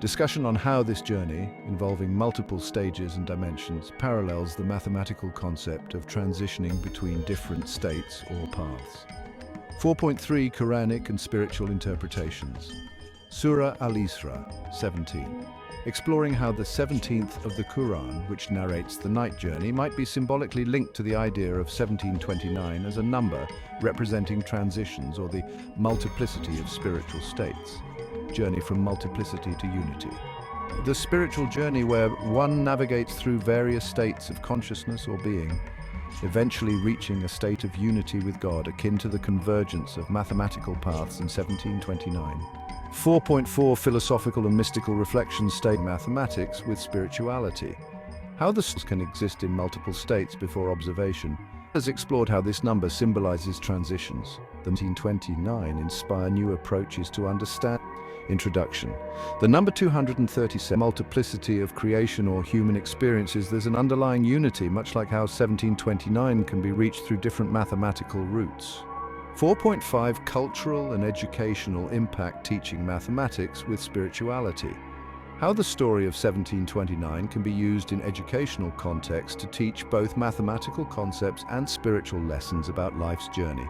Discussion on how this journey, involving multiple stages and dimensions, parallels the mathematical concept of transitioning between different states or paths. 4.3 Quranic and spiritual interpretations. Surah Al-Isra, 17. Exploring how the 17th of the Quran, which narrates the night journey, might be symbolically linked to the idea of 1729 as a number representing transitions or the multiplicity of spiritual states. Journey from multiplicity to unity. The spiritual journey where one navigates through various states of consciousness or being, eventually reaching a state of unity with God akin to the convergence of mathematical paths in 1729. 4.4 Philosophical and mystical reflections state mathematics with spirituality. How the soul can exist in multiple states before observation has explored how this number symbolizes transitions. The 1729 inspire new approaches to understand. Introduction. The number 237, multiplicity of creation or human experiences, there's an underlying unity, much like how 1729 can be reached through different mathematical routes. 4.5 Cultural and educational impact teaching mathematics with spirituality. How the story of 1729 can be used in educational context to teach both mathematical concepts and spiritual lessons about life's journey.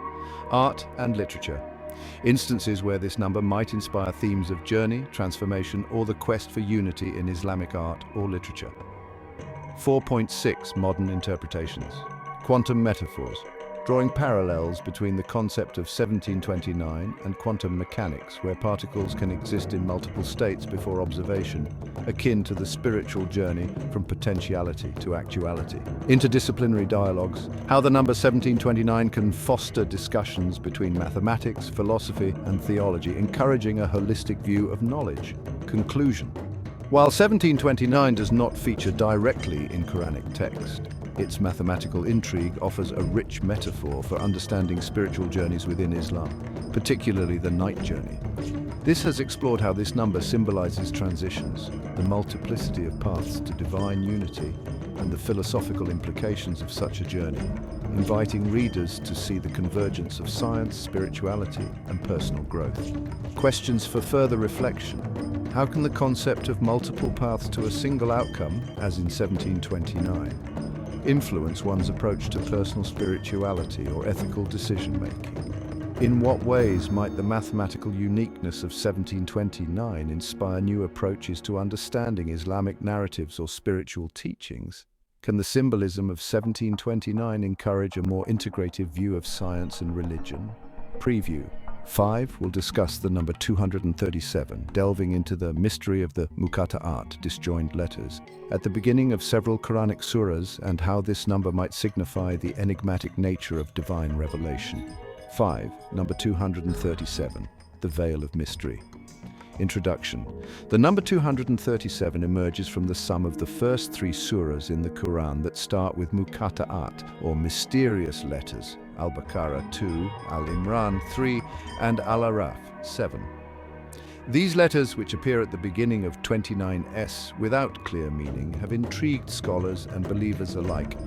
Art and literature. Instances where this number might inspire themes of journey, transformation, or the quest for unity in Islamic art or literature. 4.6 Modern interpretations. Quantum metaphors. Drawing parallels between the concept of 1729 and quantum mechanics, where particles can exist in multiple states before observation, akin to the spiritual journey from potentiality to actuality. Interdisciplinary dialogues. How the number 1729 can foster discussions between mathematics, philosophy, and theology, encouraging a holistic view of knowledge. Conclusion. While 1729 does not feature directly in Quranic text, its mathematical intrigue offers a rich metaphor for understanding spiritual journeys within Islam, particularly the night journey. This has explored how this number symbolizes transitions, the multiplicity of paths to divine unity, and the philosophical implications of such a journey, inviting readers to see the convergence of science, spirituality, and personal growth. Questions for further reflection. How can the concept of multiple paths to a single outcome, as in 1729, influence one's approach to personal spirituality or ethical decision-making? In what ways might the mathematical uniqueness of 1729 inspire new approaches to understanding Islamic narratives or spiritual teachings? Can the symbolism of 1729 encourage a more integrative view of science and religion? Preview. 5 will discuss the number 237, delving into the mystery of the muqatta'at, disjoined letters, at the beginning of several Quranic surahs, and how this number might signify the enigmatic nature of divine revelation. 5. Number 237, the veil of mystery. Introduction. The number 237 emerges from the sum of the first 3 surahs in the Quran that start with muqatta'at, or mysterious letters. Al-Baqarah 2, Al-Imran 3, and Al-Araf 7. These letters, which appear at the beginning of 29s without clear meaning, have intrigued scholars and believers alike,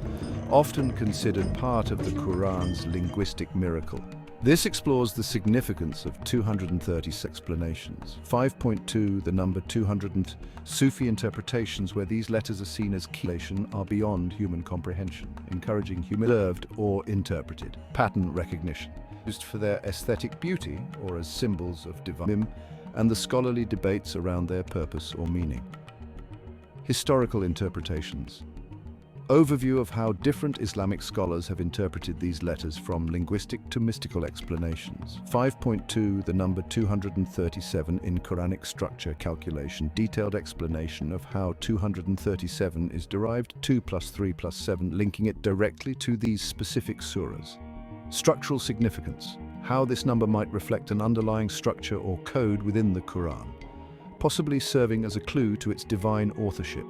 often considered part of the Quran's linguistic miracle. This explores the significance of 236 explanations. 5.2, the number 200, and Sufi interpretations where these letters are seen as key are beyond human comprehension, encouraging observed or interpreted. Pattern recognition, used for their aesthetic beauty or as symbols of divine, and the scholarly debates around their purpose or meaning. Historical interpretations. Overview of how different Islamic scholars have interpreted these letters from linguistic to mystical explanations. 5.2, the number 237 in Quranic structure calculation, detailed explanation of how 237 is derived, 2 plus 3 plus 7, linking it directly to these specific surahs. Structural significance, how this number might reflect an underlying structure or code within the Quran, possibly serving as a clue to its divine authorship,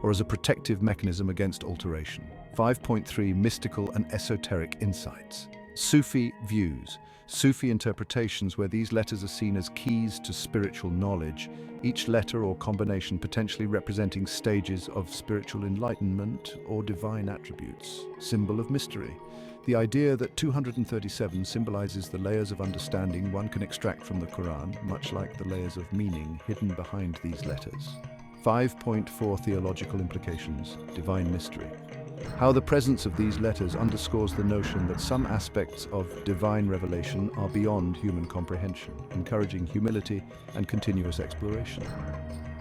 or as a protective mechanism against alteration. 5.3 Mystical and esoteric insights. Sufi views. Sufi interpretations where these letters are seen as keys to spiritual knowledge, each letter or combination potentially representing stages of spiritual enlightenment or divine attributes. Symbol of mystery. The idea that 237 symbolizes the layers of understanding one can extract from the Quran, much like the layers of meaning hidden behind these letters. 5.4 Theological implications. Divine mystery. How the presence of these letters underscores the notion that some aspects of divine revelation are beyond human comprehension, encouraging humility and continuous exploration.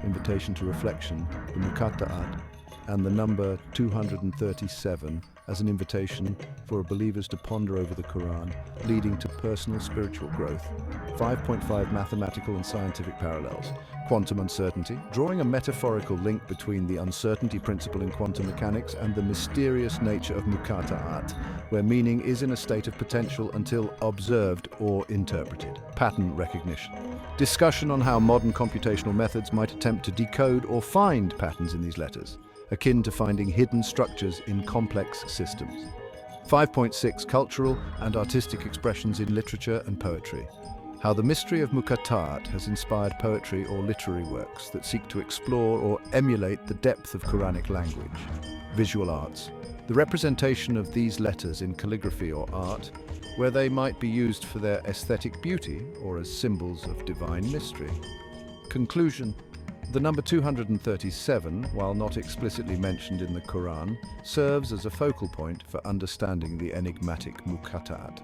Invitation to reflection, the Muqatta'at, and the number 237 as an invitation for believers to ponder over the Quran, leading to personal spiritual growth. 5.5 Mathematical and scientific parallels. Quantum uncertainty, drawing a metaphorical link between the uncertainty principle in quantum mechanics and the mysterious nature of Muqatta'at, where meaning is in a state of potential until observed or interpreted. Pattern recognition. Discussion on how modern computational methods might attempt to decode or find patterns in these letters, akin to finding hidden structures in complex systems. 5.6 Cultural and artistic expressions in literature and poetry. How the mystery of Muqatta'at has inspired poetry or literary works that seek to explore or emulate the depth of Quranic language. Visual arts. The representation of these letters in calligraphy or art, where they might be used for their aesthetic beauty or as symbols of divine mystery. Conclusion. The number 237, while not explicitly mentioned in the Quran, serves as a focal point for understanding the enigmatic Muqatta'at.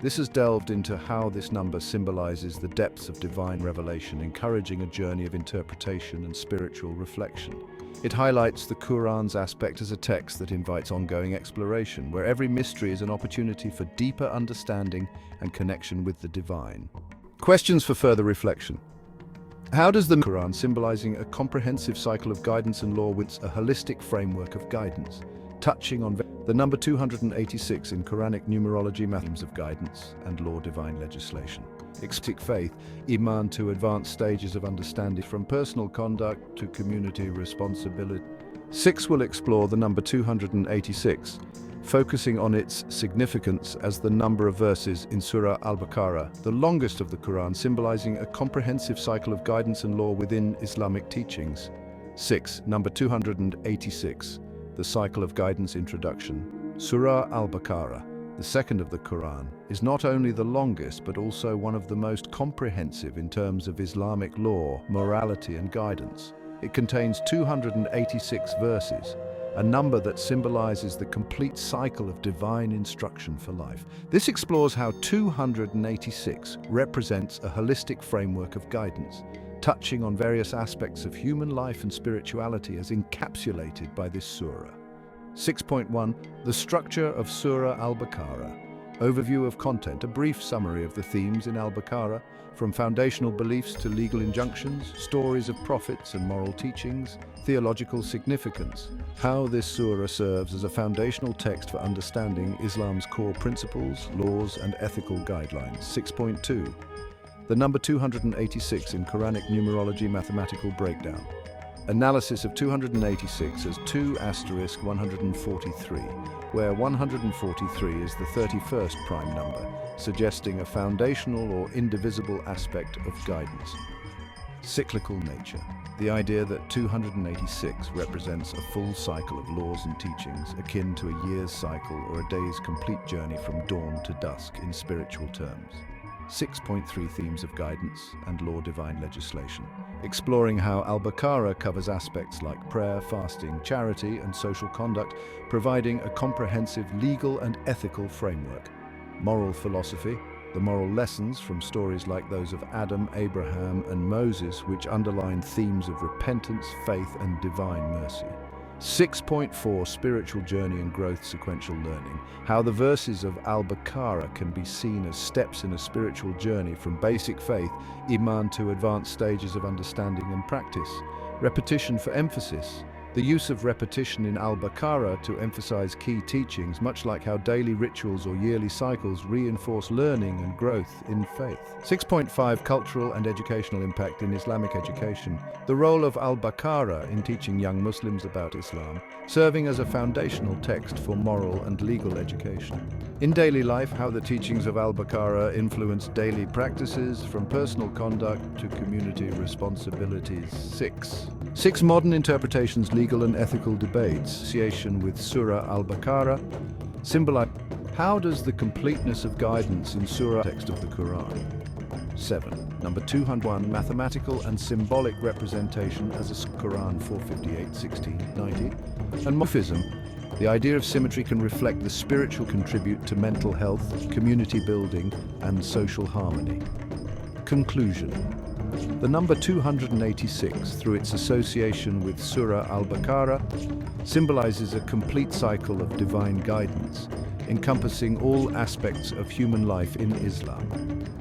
This has delved into how this number symbolizes the depths of divine revelation, encouraging a journey of interpretation and spiritual reflection. It highlights the Quran's aspect as a text that invites ongoing exploration, where every mystery is an opportunity for deeper understanding and connection with the divine. Questions for further reflection. How does the Quran, symbolizing a comprehensive cycle of guidance and law, with a holistic framework of guidance, touching on the number 286 in Quranic numerology, mathematics of guidance and law, divine legislation. Extic faith, Iman, to advanced stages of understanding from personal conduct to community responsibility. 6 will explore the number 286, focusing on its significance as the number of verses in Surah Al-Baqarah, the longest of the Quran, symbolizing a comprehensive cycle of guidance and law within Islamic teachings. 6. Number 286, the cycle of guidance introduction. Surah Al-Baqarah, the second of the Quran, is not only the longest but also one of the most comprehensive in terms of Islamic law, morality and guidance. It contains 286 verses, a number that symbolizes the complete cycle of divine instruction for life. This explores how 286 represents a holistic framework of guidance, touching on various aspects of human life and spirituality as encapsulated by this surah. 6.1 The structure of Surah Al-Baqarah. Overview of content, a brief summary of the themes in Al-Baqarah, from foundational beliefs to legal injunctions, stories of prophets and moral teachings, theological significance. How this surah serves as a foundational text for understanding Islam's core principles, laws and ethical guidelines. 6.2 The number 286 in Quranic numerology, mathematical breakdown. Analysis of 286 as 2*143, where 143 is the 31st prime number, suggesting a foundational or indivisible aspect of guidance. Cyclical nature. The idea that 286 represents a full cycle of laws and teachings, akin to a year's cycle or a day's complete journey from dawn to dusk in spiritual terms. 6.3 Themes of guidance and law, divine legislation. Exploring how Al-Baqarah covers aspects like prayer, fasting, charity, and social conduct, providing a comprehensive legal and ethical framework. Moral philosophy. The moral lessons from stories like those of Adam, Abraham, and Moses, which underline themes of repentance, faith, and divine mercy. 6.4 Spiritual journey and growth, sequential learning. How the verses of Al-Baqarah can be seen as steps in a spiritual journey from basic faith, Iman, to advanced stages of understanding and practice. Repetition for emphasis. The use of repetition in al-Baqarah to emphasize key teachings, much like how daily rituals or yearly cycles reinforce learning and growth in faith. 6.5 Cultural and educational impact in Islamic education. The role of al-Baqarah in teaching young Muslims about Islam, serving as a foundational text for moral and legal education. In daily life, how the teachings of al-Baqarah influence daily practices, from personal conduct to community responsibilities. 6 modern interpretations, legal and ethical debates. Association with Surah al-Baqarah symbolize. How does the completeness of guidance in Surah text of the Quran? 7. Number 201, mathematical and symbolic representation as a Quran 458, 16, 90. And Sufism. The idea of symmetry can reflect the spiritual contribute to mental health, community building, and social harmony. Conclusion. The number 286, through its association with Surah al-Baqarah, symbolizes a complete cycle of divine guidance, encompassing all aspects of human life in Islam.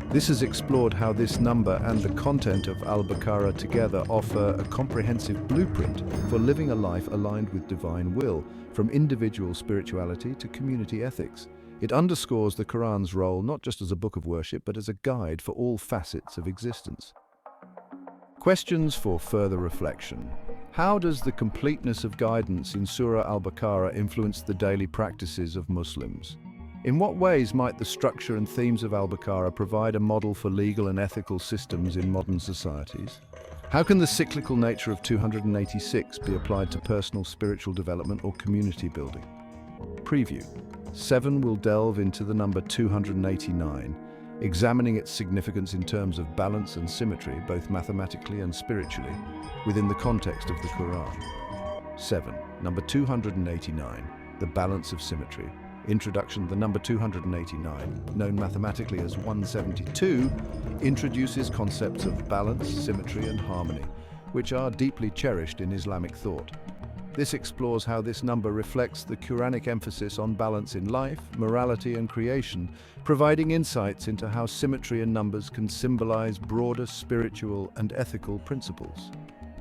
This has explored how this number and the content of al-Baqarah together offer a comprehensive blueprint for living a life aligned with divine will, from individual spirituality to community ethics. It underscores the Quran's role not just as a book of worship, but as a guide for all facets of existence. Questions for further reflection. How does the completeness of guidance in Surah al-Baqarah influence the daily practices of Muslims? In what ways might the structure and themes of al-Baqarah provide a model for legal and ethical systems in modern societies? How can the cyclical nature of 286 be applied to personal spiritual development or community building? Preview. 7 will delve into the number 289, examining its significance in terms of balance and symmetry, both mathematically and spiritually, within the context of the Quran. 7. Number 289, the balance of symmetry. Introduction. The number 289, known mathematically as 172, introduces concepts of balance, symmetry, and harmony, which are deeply cherished in Islamic thought. This explores how this number reflects the Quranic emphasis on balance in life, morality, and creation, providing insights into how symmetry in numbers can symbolize broader spiritual and ethical principles.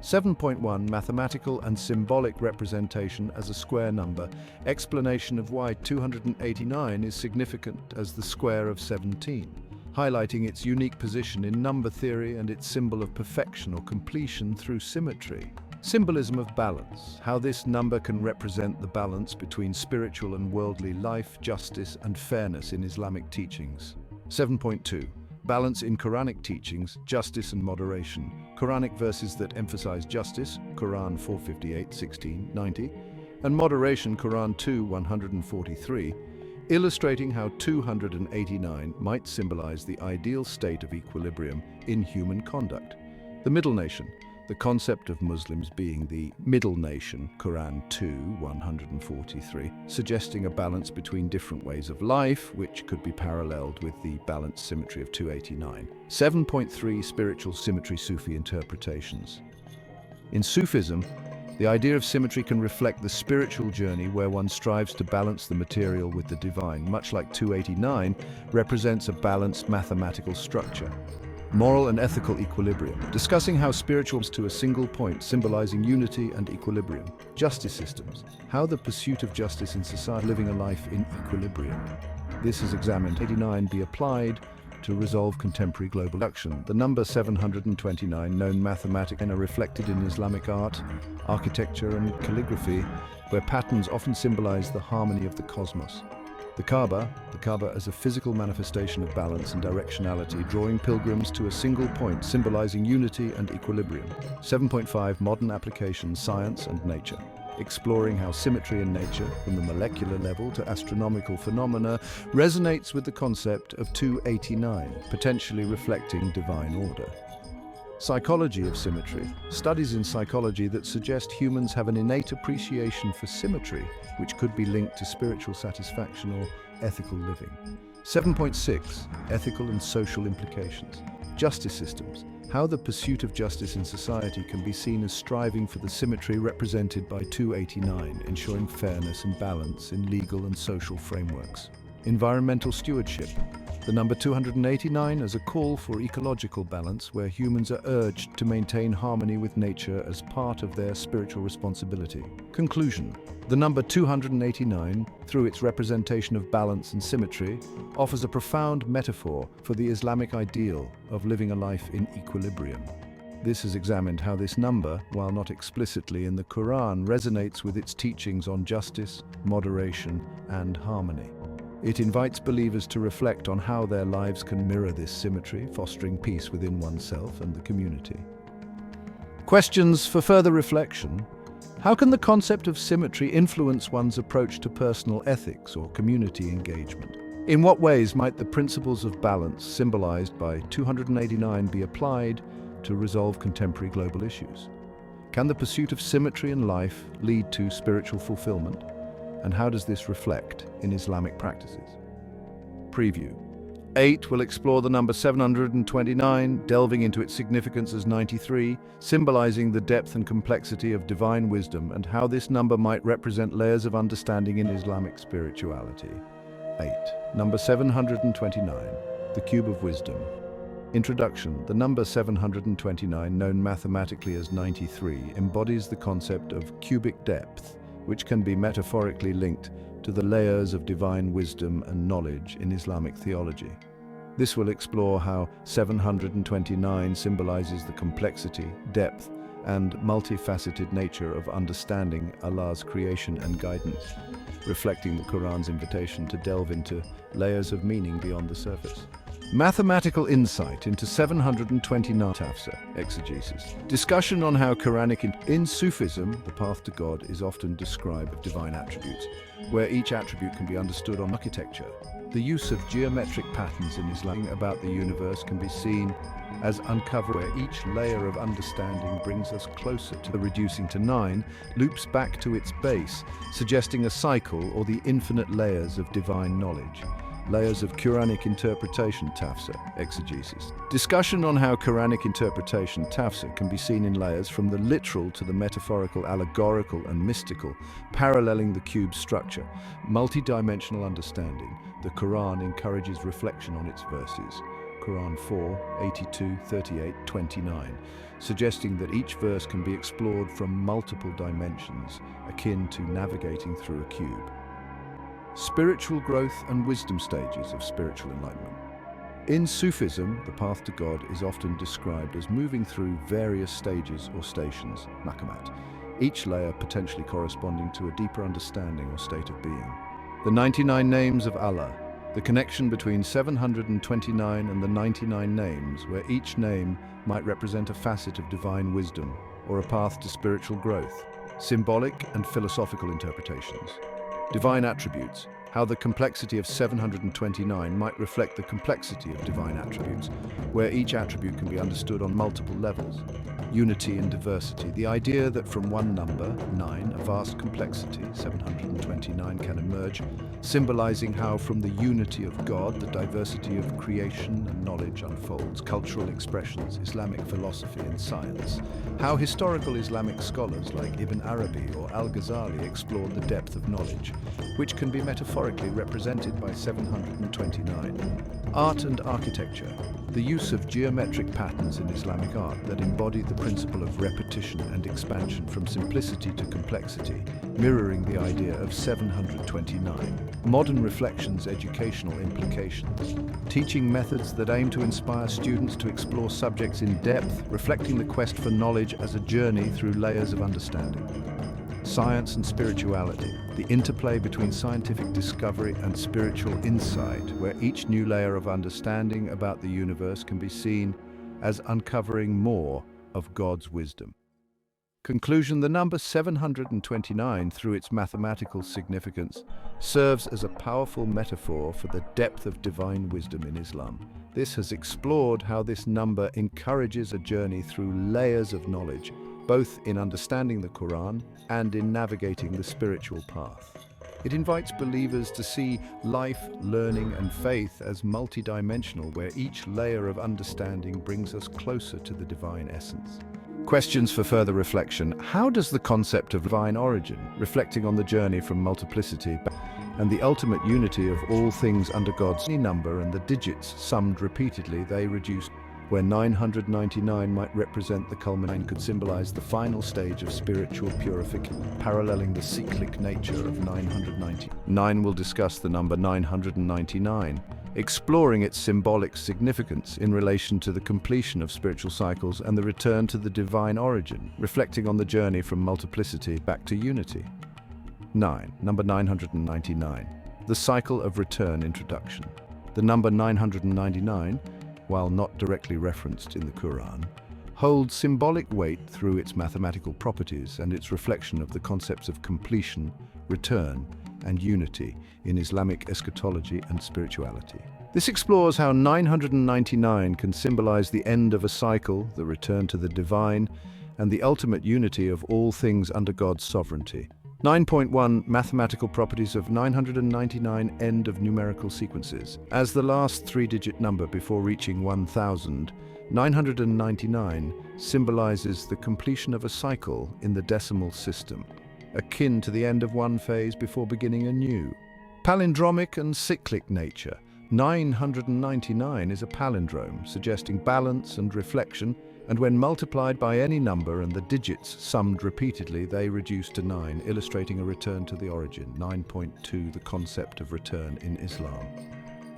7.1 Mathematical and symbolic representation as a square number. Explanation of why 289 is significant as the square of 17, highlighting its unique position in number theory and its symbol of perfection or completion through symmetry. Symbolism of balance. How this number can represent the balance between spiritual and worldly life, justice, and fairness in Islamic teachings. 7.2 Balance in Quranic teachings, justice and moderation. Quranic verses that emphasize justice, Quran 458, 16, 90, and moderation, Quran 2, 143, illustrating how 289 might symbolize the ideal state of equilibrium in human conduct. The middle nation. The concept of Muslims being the middle nation, Quran 2, 143, suggesting a balance between different ways of life, which could be paralleled with the balanced symmetry of 289. 7.3 Spiritual symmetry, Sufi interpretations. In Sufism, the idea of symmetry can reflect the spiritual journey where one strives to balance the material with the divine, much like 289 represents a balanced mathematical structure. Moral and ethical equilibrium, discussing how spirituals to a single point, symbolizing unity and equilibrium. Justice systems, how the pursuit of justice in society, living a life in equilibrium. This is examined. 89 be applied to resolve contemporary global action. The number 729, known mathematically, are reflected in Islamic art, architecture, and calligraphy, where patterns often symbolize the harmony of the cosmos. The Kaaba as a physical manifestation of balance and directionality, drawing pilgrims to a single point, symbolizing unity and equilibrium. 7.5 Modern applications, science and nature. Exploring how symmetry in nature, from the molecular level to astronomical phenomena, resonates with the concept of 289, potentially reflecting divine order. Psychology of symmetry. Studies in psychology that suggest humans have an innate appreciation for symmetry, which could be linked to spiritual satisfaction or ethical living. 7.6 Ethical and social implications. Justice systems. How the pursuit of justice in society can be seen as striving for the symmetry represented by 289, ensuring fairness and balance in legal and social frameworks. environmental stewardship. The number 289 as a call for ecological balance, where humans are urged to maintain harmony with nature as part of their spiritual responsibility. Conclusion. The number 289, through its representation of balance and symmetry, offers a profound metaphor for the Islamic ideal of living a life in equilibrium. This has examined how this number, while not explicitly in the Quran, resonates with its teachings on justice, moderation, and harmony. It invites believers to reflect on how their lives can mirror this symmetry, fostering peace within oneself and the community. Questions for further reflection. How can the concept of symmetry influence one's approach to personal ethics or community engagement? In what ways might the principles of balance symbolized by 289 be applied to resolve contemporary global issues? Can the pursuit of symmetry in life lead to spiritual fulfillment? And how does this reflect in Islamic practices? Preview. 8 will explore the number 729, delving into its significance as 93, symbolizing the depth and complexity of divine wisdom and how this number might represent layers of understanding in Islamic spirituality. 8. Number 729, the Cube of Wisdom. Introduction. The number 729, known mathematically as 93, embodies the concept of cubic depth, which can be metaphorically linked to the layers of divine wisdom and knowledge in Islamic theology. This will explore how 729 symbolizes the complexity, depth, and multifaceted nature of understanding Allah's creation and guidance, reflecting the Quran's invitation to delve into layers of meaning beyond the surface. Mathematical insight into 729 tafsir, exegesis. Discussion on how Quranic in Sufism, the path to God is often described of divine attributes, where each attribute can be understood on architecture. The use of geometric patterns in Islam about the universe can be seen as uncover where each layer of understanding brings us closer to the reducing to 9, loops back to its base, suggesting a cycle or the infinite layers of divine knowledge. Layers of Quranic interpretation tafsir, exegesis. Discussion on how Quranic interpretation tafsir can be seen in layers from the literal to the metaphorical, allegorical and mystical, paralleling the cube's structure. Multi-dimensional understanding. The Quran encourages reflection on its verses. Quran 4, 82, 38, 29, suggesting that each verse can be explored from multiple dimensions, akin to navigating through a cube. Spiritual growth and wisdom stages of spiritual enlightenment. In Sufism, the path to God is often described as moving through various stages or stations, maqamat, each layer potentially corresponding to a deeper understanding or state of being. The 99 names of Allah, the connection between 729 and the 99 names, where each name might represent a facet of divine wisdom or a path to spiritual growth. Symbolic and philosophical interpretations. Divine attributes, how the complexity of 729 might reflect the complexity of divine attributes, where each attribute can be understood on multiple levels. Unity and diversity, the idea that from one number, 9, a vast complexity, 729, can emerge, symbolizing how from the unity of God, the diversity of creation and knowledge unfolds, cultural expressions, Islamic philosophy and science, how historical Islamic scholars like Ibn Arabi or Al-Ghazali explored the depth of knowledge, which can be metaphorically represented by 729. Art and architecture, the use of geometric patterns in Islamic art that embody the principle of repetition and expansion from simplicity to complexity, mirroring the idea of 729. Modern reflections, educational implications, teaching methods that aim to inspire students to explore subjects in depth, reflecting the quest for knowledge as a journey through layers of understanding. Science and spirituality, the interplay between scientific discovery and spiritual insight, where each new layer of understanding about the universe can be seen as uncovering more of God's wisdom. Conclusion: the number 729, through its mathematical significance, serves as a powerful metaphor for the depth of divine wisdom in Islam. This has explored how this number encourages a journey through layers of knowledge, both in understanding the Quran and in navigating the spiritual path. It invites believers to see life, learning, and faith as multidimensional, where each layer of understanding brings us closer to the divine essence. Questions for further reflection. How does the concept of divine origin, reflecting on the journey from multiplicity and the ultimate unity of all things under God's number and the digits summed repeatedly, they reduce, where 999 might represent the culmination, could symbolize the final stage of spiritual purification, paralleling the cyclic nature of 990. 9 will discuss the number 999, exploring its symbolic significance in relation to the completion of spiritual cycles and the return to the divine origin, reflecting on the journey from multiplicity back to unity. 9. Number 999. The cycle of return introduction. The number 999, while not directly referenced in the Quran, holds symbolic weight through its mathematical properties and its reflection of the concepts of completion, return, and unity in Islamic eschatology and spirituality. This explores how 999 can symbolize the end of a cycle, the return to the divine, and the ultimate unity of all things under God's sovereignty. 9.1 Mathematical properties of 999. End of numerical sequences. As the last three-digit number before reaching 1000, 999 symbolizes the completion of a cycle in the decimal system, akin to the end of one phase before beginning a new. Palindromic and cyclic nature. 999 is a palindrome, suggesting balance and reflection, and when multiplied by any number and the digits summed repeatedly, they reduce to 9, illustrating a return to the origin. 9.2 The concept of return in Islam.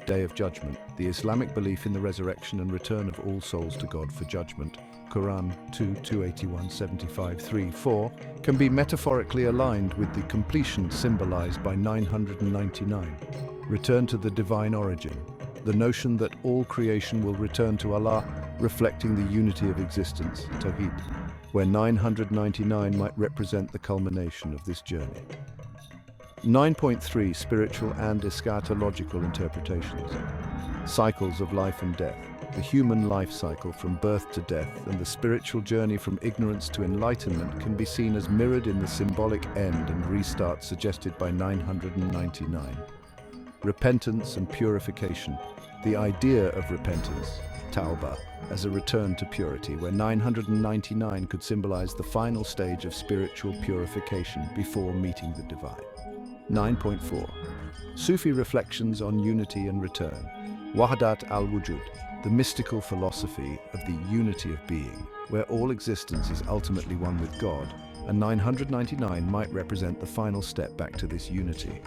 Day of Judgment. The Islamic belief in the resurrection and return of all souls to God for judgment, Quran 2:281, 75, 3-4, can be metaphorically aligned with the completion symbolized by 999. Return to the divine origin. The notion that all creation will return to Allah, reflecting the unity of existence, Tawhid, where 999 might represent the culmination of this journey. 9.3 Spiritual and eschatological interpretations. Cycles of life and death. The human life cycle from birth to death and the spiritual journey from ignorance to enlightenment can be seen as mirrored in the symbolic end and restart suggested by 999. Repentance and purification. The idea of repentance, Tawbah, as a return to purity, where 999 could symbolize the final stage of spiritual purification before meeting the divine. 9.4 Sufi reflections on unity and return. Wahdat al-Wujud, the mystical philosophy of the unity of being, where all existence is ultimately one with God, and 999 might represent the final step back to this unity.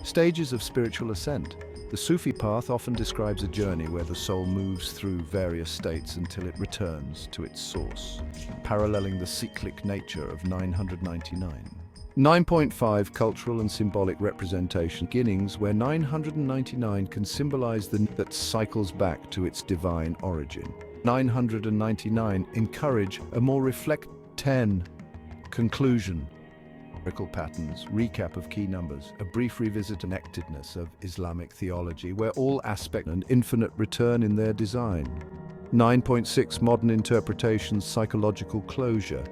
Stages of spiritual ascent. The Sufi path often describes a journey where the soul moves through various states until it returns to its source, paralleling the cyclic nature of 999. 9.5 Cultural and symbolic representation. Beginnings, where 999 can symbolize the that cycles back to its divine origin. 999 encourage a more reflect. 10 Conclusion. Patterns, recap of key numbers, a brief revisit and connectedness of Islamic theology, where all aspects and infinite return in their design. 9.6 Modern interpretations, psychological closure.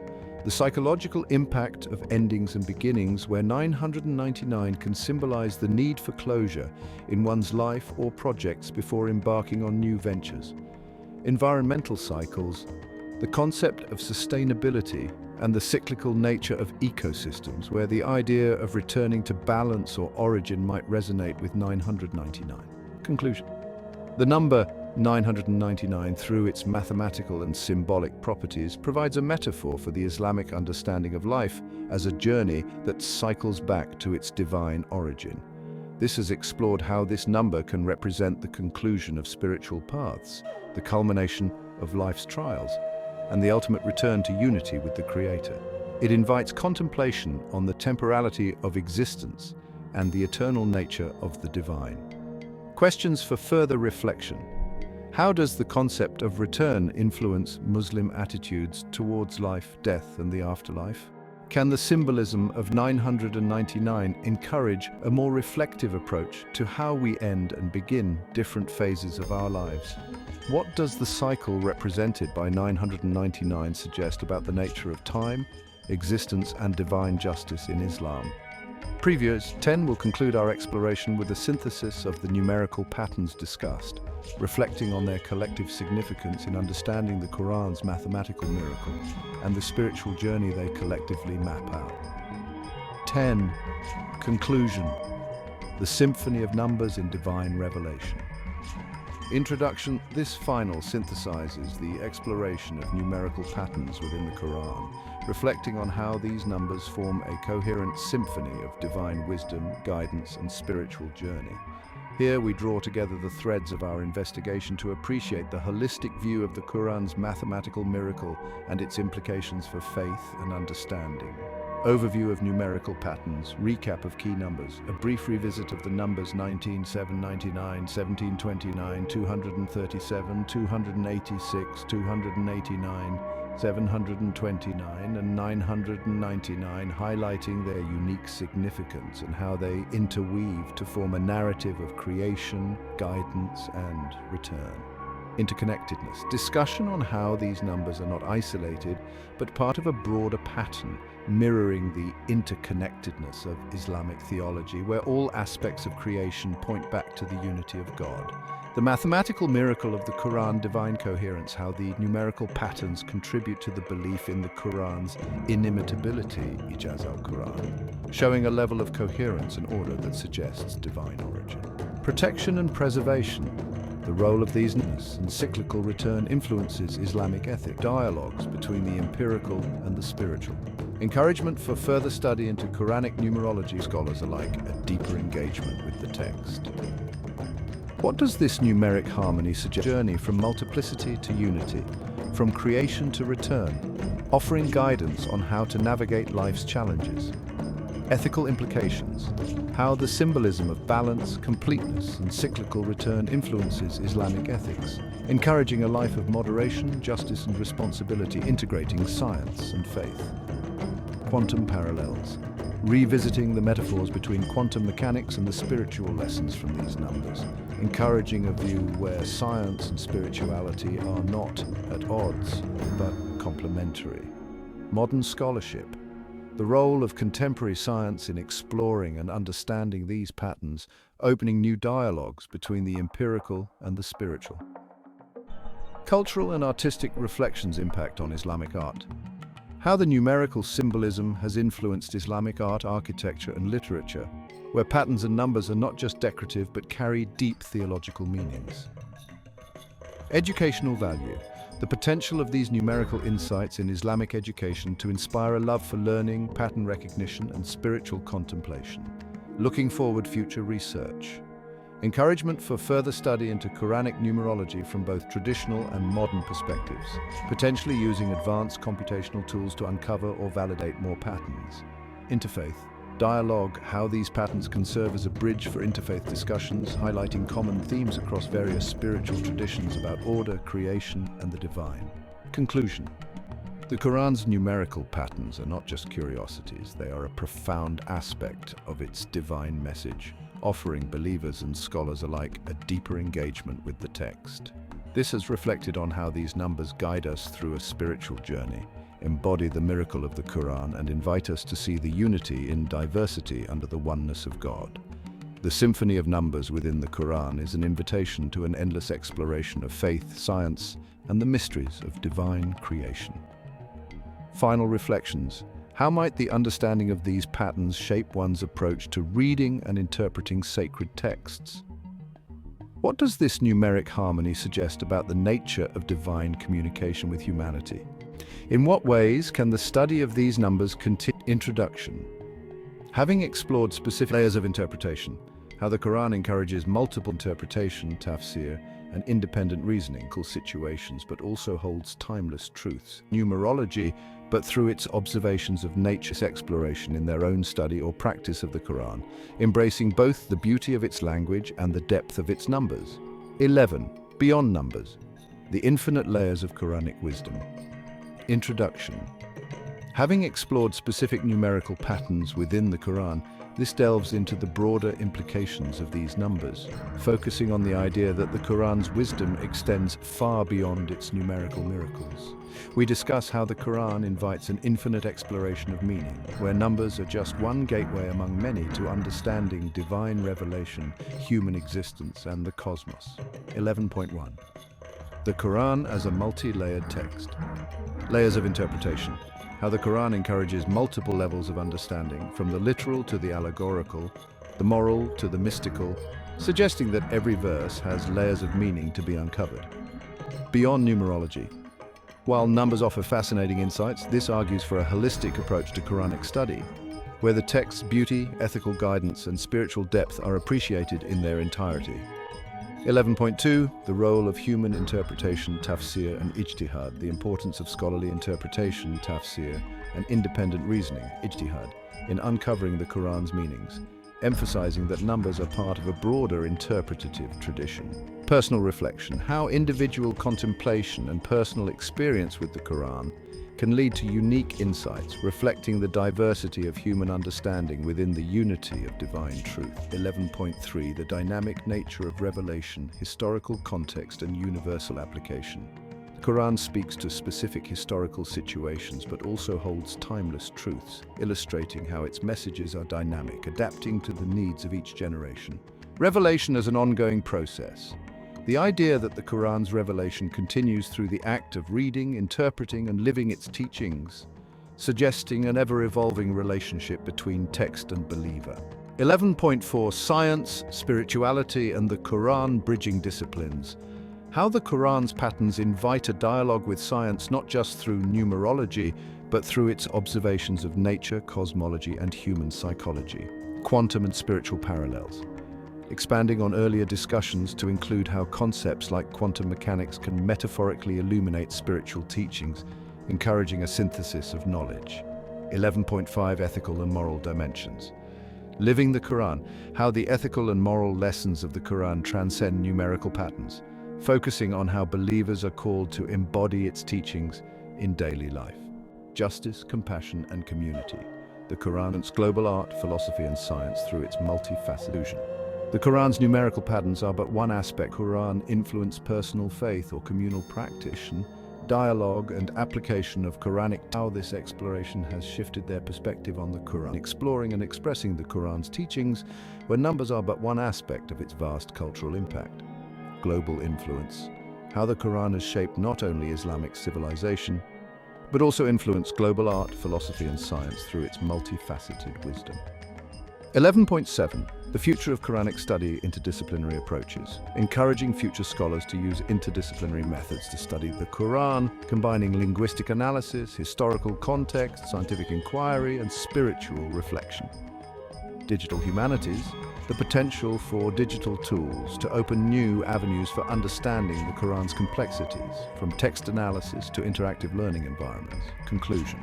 The psychological impact of endings and beginnings, where 999 can symbolize the need for closure in one's life or projects before embarking on new ventures. Environmental cycles. The concept of sustainability and the cyclical nature of ecosystems, where the idea of returning to balance or origin might resonate with 999. Conclusion. The number 999, through its mathematical and symbolic properties, provides a metaphor for the Islamic understanding of life as a journey that cycles back to its divine origin. This has explored how this number can represent the conclusion of spiritual paths, the culmination of life's trials, and the ultimate return to unity with the Creator. It invites contemplation on the temporality of existence and the eternal nature of the divine. Questions for further reflection. How does the concept of return influence Muslim attitudes towards life, death, and the afterlife? Can the symbolism of 999 encourage a more reflective approach to how we end and begin different phases of our lives? What does the cycle represented by 999 suggest about the nature of time, existence, and divine justice in Islam? Previous 10 will conclude our exploration with a synthesis of the numerical patterns discussed. reflecting on their collective significance in understanding the Quran's mathematical miracle and the spiritual journey they collectively map out. 10. Conclusion. The symphony of numbers in divine revelation. Introduction. This final synthesizes the exploration of numerical patterns within the Quran, reflecting on how these numbers form a coherent symphony of divine wisdom, guidance, and spiritual journey. Here we draw together the threads of our investigation to appreciate the holistic view of the Quran's mathematical miracle and its implications for faith and understanding. Overview of numerical patterns, recap of key numbers, a brief revisit of the numbers 19, 799, 1729, 237, 286, 289, 729 and 999, highlighting their unique significance and how they interweave to form a narrative of creation, guidance, and return. Interconnectedness. Discussion on how these numbers are not isolated, but part of a broader pattern, mirroring the interconnectedness of Islamic theology, where all aspects of creation point back to the unity of God. The mathematical miracle of the Quran, divine coherence, how the numerical patterns contribute to the belief in the Quran's inimitability, Ijaz al-Quran, showing a level of coherence and order that suggests divine origin. Protection and preservation. The role of these and cyclical return influences Islamic ethic, dialogues between the empirical and the spiritual. Encouragement for further study into Quranic numerology, scholars alike, a deeper engagement with the text. What does this numeric harmony suggest? Journey from multiplicity to unity, from creation to return, offering guidance on how to navigate life's challenges. Ethical implications, how the symbolism of balance, completeness, and cyclical return influences Islamic ethics, encouraging a life of moderation, justice, and responsibility, integrating science and faith. Quantum parallels, revisiting the metaphors between quantum mechanics and the spiritual lessons from these numbers, encouraging a view where science and spirituality are not at odds, but complementary. Modern scholarship, the role of contemporary science in exploring and understanding these patterns, opening new dialogues between the empirical and the spiritual. Cultural and artistic reflections impact on Islamic art. How the numerical symbolism has influenced Islamic art, architecture, and literature, where patterns and numbers are not just decorative but carry deep theological meanings. Educational value. The potential of these numerical insights in Islamic education to inspire a love for learning, pattern recognition, and spiritual contemplation. Looking forward, future research. Encouragement for further study into Quranic numerology from both traditional and modern perspectives, potentially using advanced computational tools to uncover or validate more patterns. Interfaith. Dialogue, how these patterns can serve as a bridge for interfaith discussions, highlighting common themes across various spiritual traditions about order, creation, and the divine. Conclusion. The Quran's numerical patterns are not just curiosities, they are a profound aspect of its divine message, offering believers and scholars alike a deeper engagement with the text. This has reflected on how these numbers guide us through a spiritual journey, embody the miracle of the Quran, and invite us to see the unity in diversity under the oneness of God. The symphony of numbers within the Quran is an invitation to an endless exploration of faith, science, and the mysteries of divine creation. Final reflections. How might the understanding of these patterns shape one's approach to reading and interpreting sacred texts? What does this numeric harmony suggest about the nature of divine communication with humanity? In what ways can the study of these numbers continue? Introduction. Having explored specific layers of interpretation, how the Quran encourages multiple interpretation, tafsir, and independent reasoning, situations, but also holds timeless truths. Numerology, but through its observations of nature's exploration in their own study or practice of the Quran, embracing both the beauty of its language and the depth of its numbers. 11. Beyond numbers, the infinite layers of Quranic wisdom. Introduction. Having explored specific numerical patterns within the Quran, this delves into the broader implications of these numbers, focusing on the idea that the Quran's wisdom extends far beyond its numerical miracles. We discuss how the Quran invites an infinite exploration of meaning, where numbers are just one gateway among many to understanding divine revelation, human existence, and the cosmos. 11.1. The Quran as a multi-layered text. Layers of interpretation. How the Quran encourages multiple levels of understanding, from the literal to the allegorical, the moral to the mystical, suggesting that every verse has layers of meaning to be uncovered. Beyond numerology. While numbers offer fascinating insights, this argues for a holistic approach to Quranic study, where the text's beauty, ethical guidance, and spiritual depth are appreciated in their entirety. 11.2. The role of human interpretation, tafsir, and ijtihad. The importance of scholarly interpretation, tafsir, and independent reasoning, ijtihad, in uncovering the Quran's meanings, emphasizing that numbers are part of a broader interpretative tradition. Personal reflection. How individual contemplation and personal experience with the Quran can lead to unique insights, reflecting the diversity of human understanding within the unity of divine truth. 11.3. The dynamic nature of revelation, historical context, and universal application. The Quran speaks to specific historical situations but also holds timeless truths, illustrating how its messages are dynamic, adapting to the needs of each generation. Revelation as an ongoing process. The idea that the Quran's revelation continues through the act of reading, interpreting, and living its teachings, suggesting an ever-evolving relationship between text and believer. 11.4. Science, spirituality, and the Quran bridging disciplines. How the Quran's patterns invite a dialogue with science not just through numerology, but through its observations of nature, cosmology, and human psychology. Quantum and spiritual parallels. Expanding on earlier discussions to include how concepts like quantum mechanics can metaphorically illuminate spiritual teachings, encouraging a synthesis of knowledge. 11.5. Ethical and moral dimensions. Living the Quran. How the ethical and moral lessons of the Quran transcend numerical patterns, focusing on how believers are called to embody its teachings in daily life. Justice, compassion, and community. The Quran's global art, philosophy, and science through its multifaceted. The Quran's numerical patterns are but one aspect. Quran influence personal faith or communal practice, dialogue, and application of Quranic. How this exploration has shifted their perspective on the Quran. Exploring and expressing the Quran's teachings, where numbers are but one aspect of its vast cultural impact. Global influence. How the Quran has shaped not only Islamic civilization, but also influenced global art, philosophy, and science through its multifaceted wisdom. 11.7. The future of Quranic study, interdisciplinary approaches. Encouraging future scholars to use interdisciplinary methods to study the Quran, combining linguistic analysis, historical context, scientific inquiry, and spiritual reflection. Digital humanities. The potential for digital tools to open new avenues for understanding the Quran's complexities, from text analysis to interactive learning environments. Conclusion.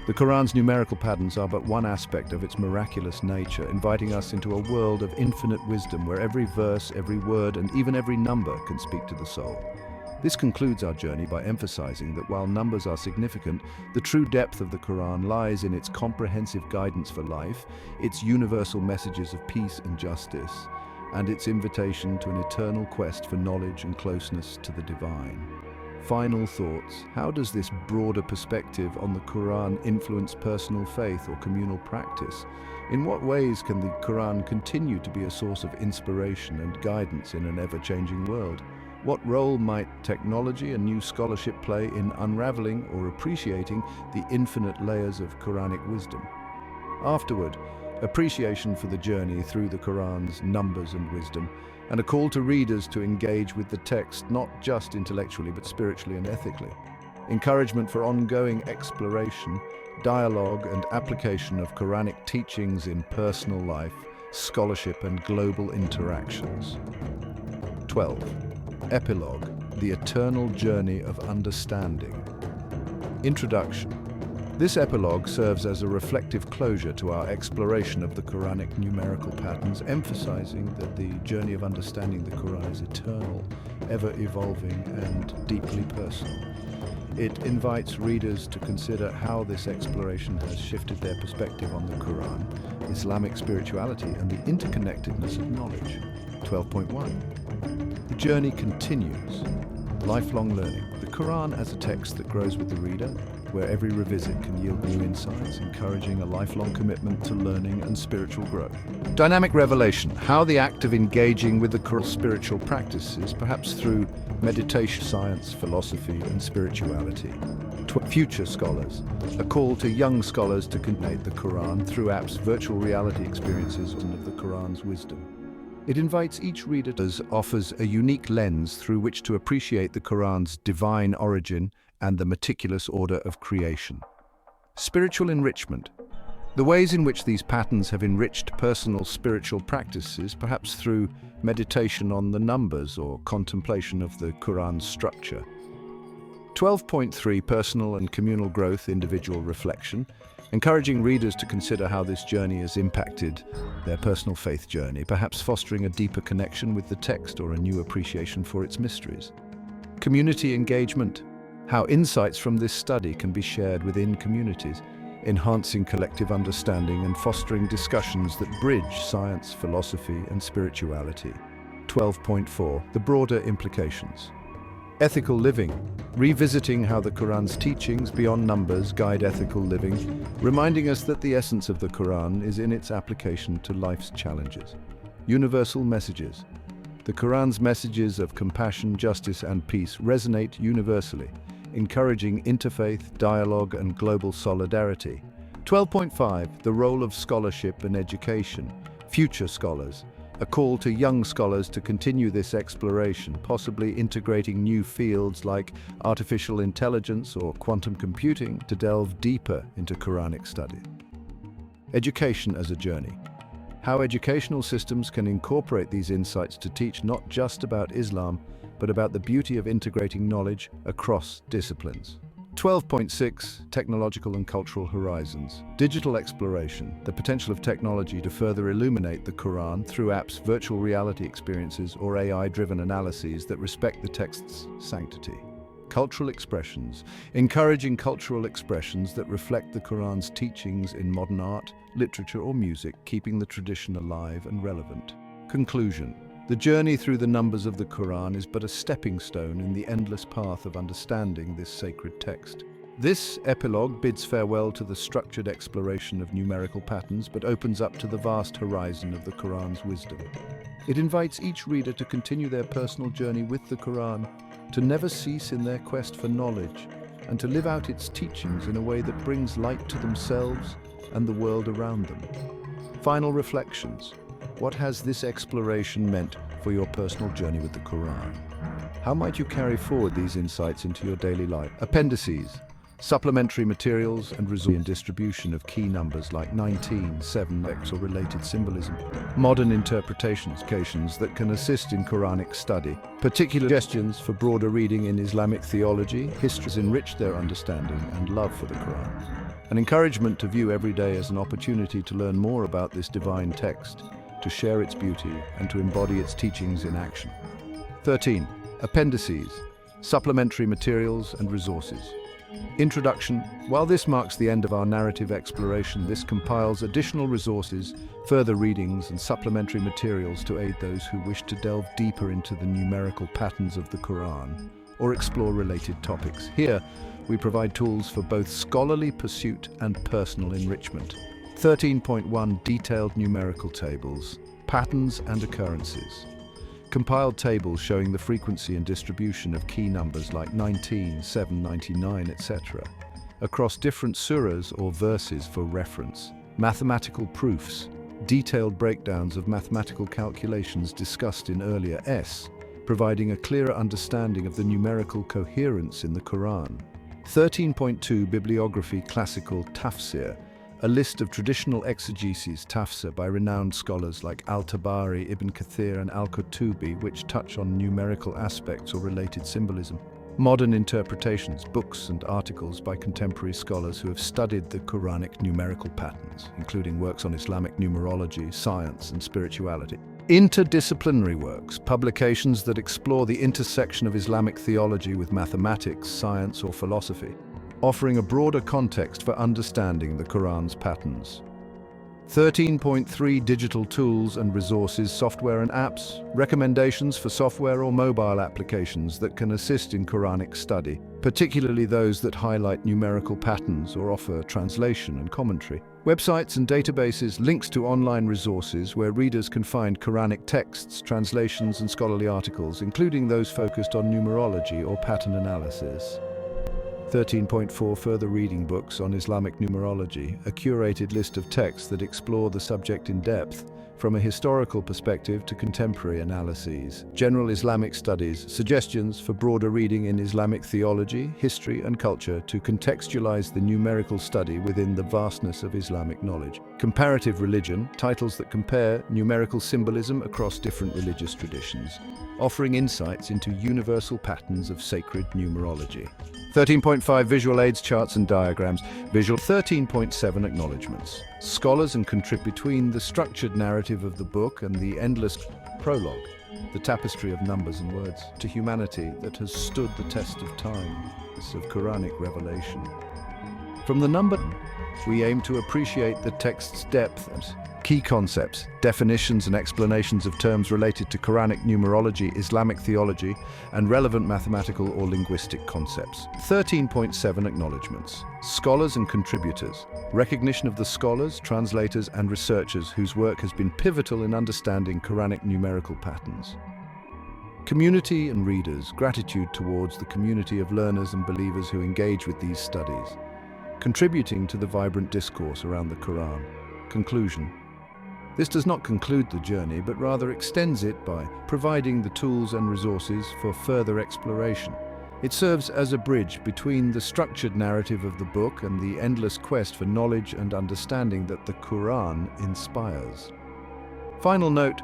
The Quran's numerical patterns are but one aspect of its miraculous nature, inviting us into a world of infinite wisdom where every verse, every word, and even every number can speak to the soul. This concludes our journey by emphasizing that while numbers are significant, the true depth of the Quran lies in its comprehensive guidance for life, its universal messages of peace and justice, and its invitation to an eternal quest for knowledge and closeness to the divine. Final thoughts. How does this broader perspective on the Quran influence personal faith or communal practice? In what ways can the Quran continue to be a source of inspiration and guidance in an ever-changing world? What role might technology and new scholarship play in unraveling or appreciating the infinite layers of Quranic wisdom? Afterward, appreciation for the journey through the Quran's numbers and wisdom, and a call to readers to engage with the text not just intellectually but spiritually and ethically. Encouragement for ongoing exploration, dialogue, and application of Quranic teachings in personal life, scholarship, and global interactions. 12. Epilogue: The Eternal Journey of Understanding. Introduction. This epilogue serves as a reflective closure to our exploration of the Quranic numerical patterns, emphasizing that the journey of understanding the Quran is eternal, ever-evolving, and deeply personal. It invites readers to consider how this exploration has shifted their perspective on the Quran, Islamic spirituality, and the interconnectedness of knowledge. 12.1. The journey continues. Lifelong learning. The Quran as a text that grows with the reader, where every revisit can yield new insights, encouraging a lifelong commitment to learning and spiritual growth. Dynamic revelation. How the act of engaging with the Quran's spiritual practices, perhaps through meditation, science, philosophy, and spirituality. Future scholars. A call to young scholars to connect the Quran through apps, virtual reality experiences, and of the Quran's wisdom. It invites each reader to offers a unique lens through which to appreciate the Quran's divine origin and the meticulous order of creation. Spiritual enrichment. The ways in which these patterns have enriched personal spiritual practices, perhaps through meditation on the numbers or contemplation of the Quran's structure. 12.3. Personal and communal growth, individual reflection, encouraging readers to consider how this journey has impacted their personal faith journey, perhaps fostering a deeper connection with the text or a new appreciation for its mysteries. Community engagement. How insights from this study can be shared within communities, enhancing collective understanding and fostering discussions that bridge science, philosophy, and spirituality. 12.4. The broader implications. Ethical living. Revisiting how the Quran's teachings beyond numbers guide ethical living, reminding us that the essence of the Quran is in its application to life's challenges. Universal messages. The Quran's messages of compassion, justice, and peace resonate universally, encouraging interfaith, dialogue, and global solidarity. 12.5. The role of scholarship and education. Future scholars. A call to young scholars to continue this exploration, possibly integrating new fields like artificial intelligence or quantum computing to delve deeper into Quranic study. Education as a journey. How educational systems can incorporate these insights to teach not just about Islam, but about the beauty of integrating knowledge across disciplines. 12.6. Technological and cultural horizons. Digital exploration. The potential of technology to further illuminate the Quran through apps, virtual reality experiences, or AI-driven analyses that respect the text's sanctity. Cultural expressions. Encouraging cultural expressions that reflect the Quran's teachings in modern art, literature, or music, keeping the tradition alive and relevant. Conclusion. The journey through the numbers of the Quran is but a stepping stone in the endless path of understanding this sacred text. This epilogue bids farewell to the structured exploration of numerical patterns, but opens up to the vast horizon of the Quran's wisdom. It invites each reader to continue their personal journey with the Quran, to never cease in their quest for knowledge, and to live out its teachings in a way that brings light to themselves and the world around them. Final reflections. What has this exploration meant for your personal journey with the Quran? How might you carry forward these insights into your daily life? Appendices. Supplementary materials and resource and distribution of key numbers like 19, 7, X or related symbolism. Modern interpretations that can assist in Quranic study. Particular suggestions for broader reading in Islamic theology, histories enrich their understanding and love for the Quran. An encouragement to view every day as an opportunity to learn more about this divine text, to share its beauty, and to embody its teachings in action. 13. Appendices. Supplementary materials and resources. Introduction. While this marks the end of our narrative exploration, this compiles additional resources, further readings, and supplementary materials to aid those who wish to delve deeper into the numerical patterns of the Quran or explore related topics. Here, we provide tools for both scholarly pursuit and personal enrichment. 13.1. Detailed numerical tables, patterns and occurrences. Compiled tables showing the frequency and distribution of key numbers like 19, 7, 99, etc. across different surahs or verses for reference. Mathematical proofs. Detailed breakdowns of mathematical calculations discussed in earlier providing a clearer understanding of the numerical coherence in the Quran. 13.2. Bibliography. Classical tafsir. A list of traditional exegeses tafsir by renowned scholars like Al-Tabari, Ibn Kathir and Al-Qutubi, which touch on numerical aspects or related symbolism. Modern interpretations, books and articles by contemporary scholars who have studied the Quranic numerical patterns, including works on Islamic numerology, science and spirituality. Interdisciplinary works, publications that explore the intersection of Islamic theology with mathematics, science, or philosophy, offering a broader context for understanding the Quran's patterns. 13.3 Digital tools and resources, software and apps, recommendations for software or mobile applications that can assist in Quranic study, particularly those that highlight numerical patterns or offer translation and commentary. Websites and databases, links to online resources where readers can find Quranic texts, translations and scholarly articles, including those focused on numerology or pattern analysis. 13.4 Further reading books on Islamic numerology, a curated list of texts that explore the subject in depth, from a historical perspective to contemporary analyses. General Islamic studies, suggestions for broader reading in Islamic theology, history and culture to contextualize the numerical study within the vastness of Islamic knowledge. Comparative religion, titles that compare numerical symbolism across different religious traditions, offering insights into universal patterns of sacred numerology. 13.5 Visual aids, charts and diagrams. Visual. 13.7 Acknowledgements. Scholars and contribute between the structured narrative of the book and the endless prologue, the tapestry of numbers and words, to humanity that has stood the test of time, of Quranic revelation. From the number, we aim to appreciate the text's depth and key concepts, definitions and explanations of terms related to Quranic numerology, Islamic theology, and relevant mathematical or linguistic concepts. 13.7 Acknowledgements. Scholars and contributors. Recognition of the scholars, translators, and researchers whose work has been pivotal in understanding Quranic numerical patterns. Community and readers. Gratitude towards the community of learners and believers who engage with these studies, contributing to the vibrant discourse around the Quran. Conclusion. This does not conclude the journey, but rather extends it by providing the tools and resources for further exploration. It serves as a bridge between the structured narrative of the book and the endless quest for knowledge and understanding that the Quran inspires. Final note: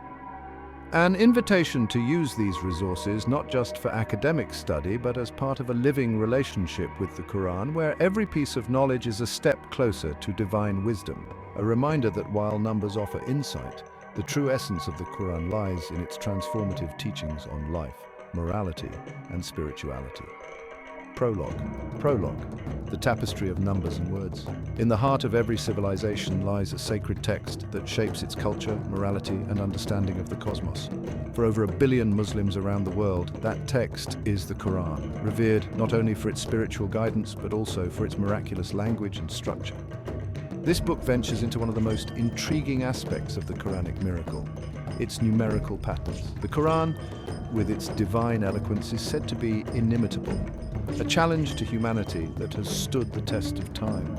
an invitation to use these resources not just for academic study, but as part of a living relationship with the Quran, where every piece of knowledge is a step closer to divine wisdom. A reminder that while numbers offer insight, the true essence of the Quran lies in its transformative teachings on life, morality, and spirituality. Prologue. The tapestry of numbers and words. In the heart of every civilization lies a sacred text that shapes its culture, morality, and understanding of the cosmos. For over 1 billion Muslims around the world, that text is the Quran, revered not only for its spiritual guidance, but also for its miraculous language and structure. This book ventures into one of the most intriguing aspects of the Quranic miracle, its numerical patterns. The Quran, with its divine eloquence, is said to be inimitable, a challenge to humanity that has stood the test of time.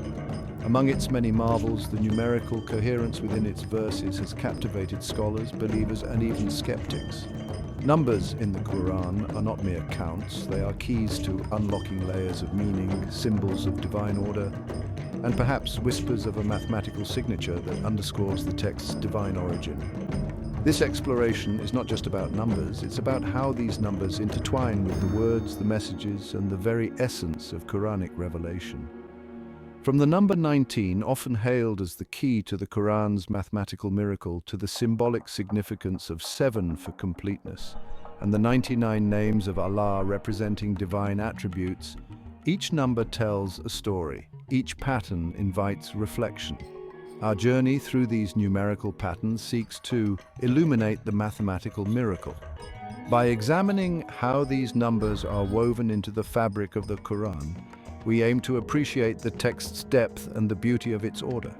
Among its many marvels, the numerical coherence within its verses has captivated scholars, believers, and even skeptics. Numbers in the Quran are not mere counts, they are keys to unlocking layers of meaning, symbols of divine order, and perhaps whispers of a mathematical signature that underscores the text's divine origin. This exploration is not just about numbers, it's about how these numbers intertwine with the words, the messages, and the very essence of Quranic revelation. From the number 19, often hailed as the key to the Quran's mathematical miracle, to the symbolic significance of 7 for completeness, and the 99 names of Allah representing divine attributes, each number tells a story. Each pattern invites reflection. Our journey through these numerical patterns seeks to illuminate the mathematical miracle. By examining how these numbers are woven into the fabric of the Quran, we aim to appreciate the text's depth and the beauty of its order.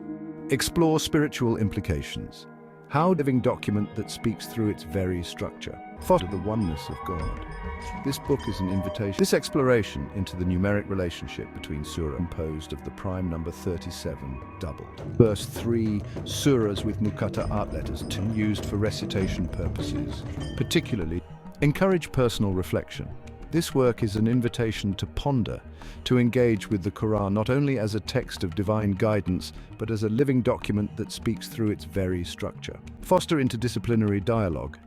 Explore spiritual implications. How a living document that speaks through its very structure. Foster the oneness of God. This book is an invitation. This exploration into the numeric relationship between surah composed of the prime number 37 doubled. Verse 3, surahs with muqatta'at letters 2 used for recitation purposes, particularly encourage personal reflection. This work is an invitation to ponder, to engage with the Quran not only as a text of divine guidance, but as a living document that speaks through its very structure. Foster interdisciplinary dialogue.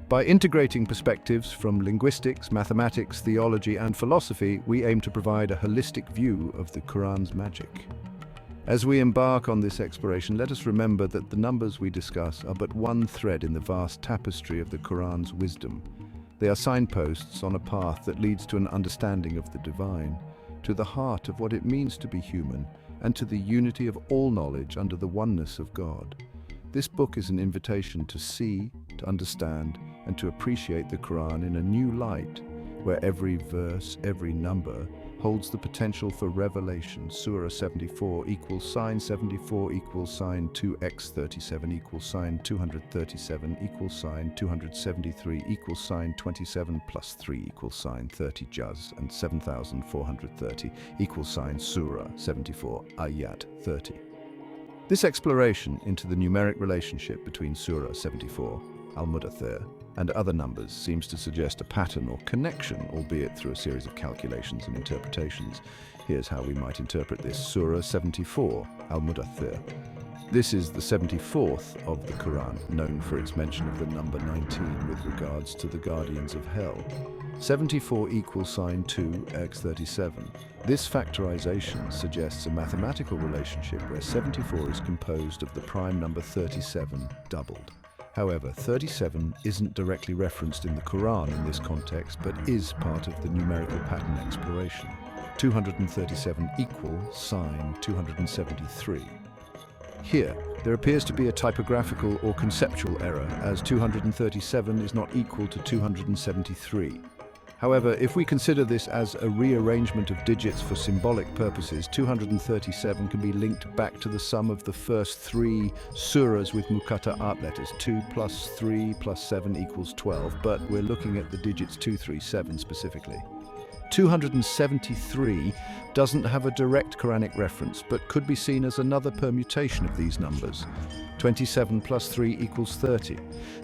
By integrating perspectives from linguistics, mathematics, theology, and philosophy, we aim to provide a holistic view of the Quran's magic. As we embark on this exploration, let us remember that the numbers we discuss are but one thread in the vast tapestry of the Quran's wisdom. They are signposts on a path that leads to an understanding of the divine, to the heart of what it means to be human, and to the unity of all knowledge under the oneness of God. This book is an invitation to see, to understand, and to appreciate the Quran in a new light, where every verse, every number, holds the potential for revelation. Surah 74 equals sign 74 equals sign 2x37 equals sign 237 equals sign 273 equals sign 27 plus 3 equals sign 30 juz, and 7430 equals sign Surah 74 ayat 30. This exploration into the numeric relationship between Surah 74, Al-Mudaththir, and other numbers seems to suggest a pattern or connection, albeit through a series of calculations and interpretations. Here's how we might interpret this. Surah 74, Al-Mudaththir. This is the 74th of the Quran, known for its mention of the number 19 with regards to the guardians of hell. 74 equals sign 2x37. This factorization suggests a mathematical relationship where 74 is composed of the prime number 37 doubled. However, 37 isn't directly referenced in the Quran in this context, but is part of the numerical pattern exploration. 237 equals sign 273. Here, there appears to be a typographical or conceptual error, as 237 is not equal to 273. However, if we consider this as a rearrangement of digits for symbolic purposes, 237 can be linked back to the sum of the first three surahs with muqatta'at letters. 2 plus 3 plus 7 equals 12, but we're looking at the digits 237 specifically. 273 doesn't have a direct Quranic reference, but could be seen as another permutation of these numbers. 27 plus 3 equals 30.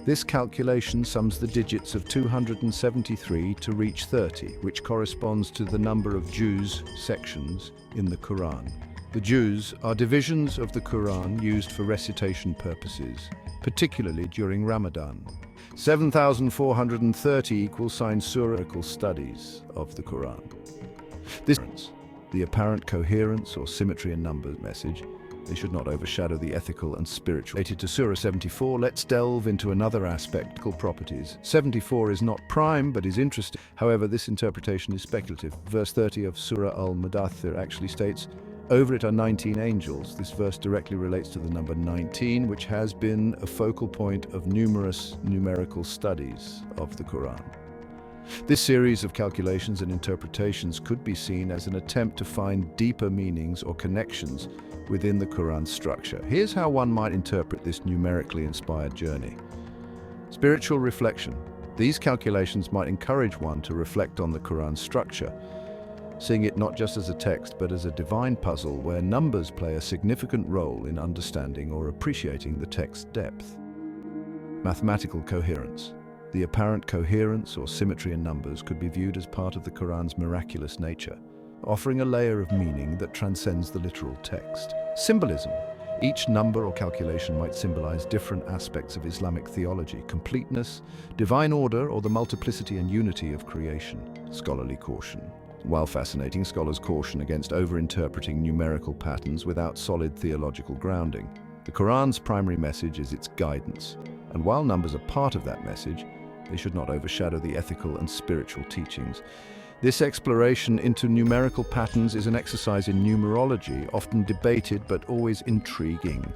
This calculation sums the digits of 273 to reach 30, which corresponds to the number of juz sections in the Quran. The juz are divisions of the Quran used for recitation purposes, particularly during Ramadan. 7,430 equals sign surah studies of the Quran. This the apparent coherence or symmetry in numbers message. They should not overshadow the ethical and spiritual. Related to Surah 74, let's delve into another aspect, properties. 74 is not prime, but is interesting. However, this interpretation is speculative. Verse 30 of Surah Al-Mudaththir actually states, "Over it are 19 angels." This verse directly relates to the number 19, which has been a focal point of numerous numerical studies of the Quran. This series of calculations and interpretations could be seen as an attempt to find deeper meanings or connections within the Quran's structure. Here's how one might interpret this numerically inspired journey. Spiritual reflection. These calculations might encourage one to reflect on the Quran's structure, seeing it not just as a text but as a divine puzzle where numbers play a significant role in understanding or appreciating the text's depth. Mathematical coherence. The apparent coherence or symmetry in numbers could be viewed as part of the Quran's miraculous nature, offering a layer of meaning that transcends the literal text. Symbolism. Each number or calculation might symbolize different aspects of Islamic theology: completeness, divine order, or the multiplicity and unity of creation. Scholarly caution. While fascinating, scholars caution against overinterpreting numerical patterns without solid theological grounding. The Quran's primary message is its guidance, and while numbers are part of that message, they should not overshadow the ethical and spiritual teachings. This exploration into numerical patterns is an exercise in numerology, often debated but always intriguing,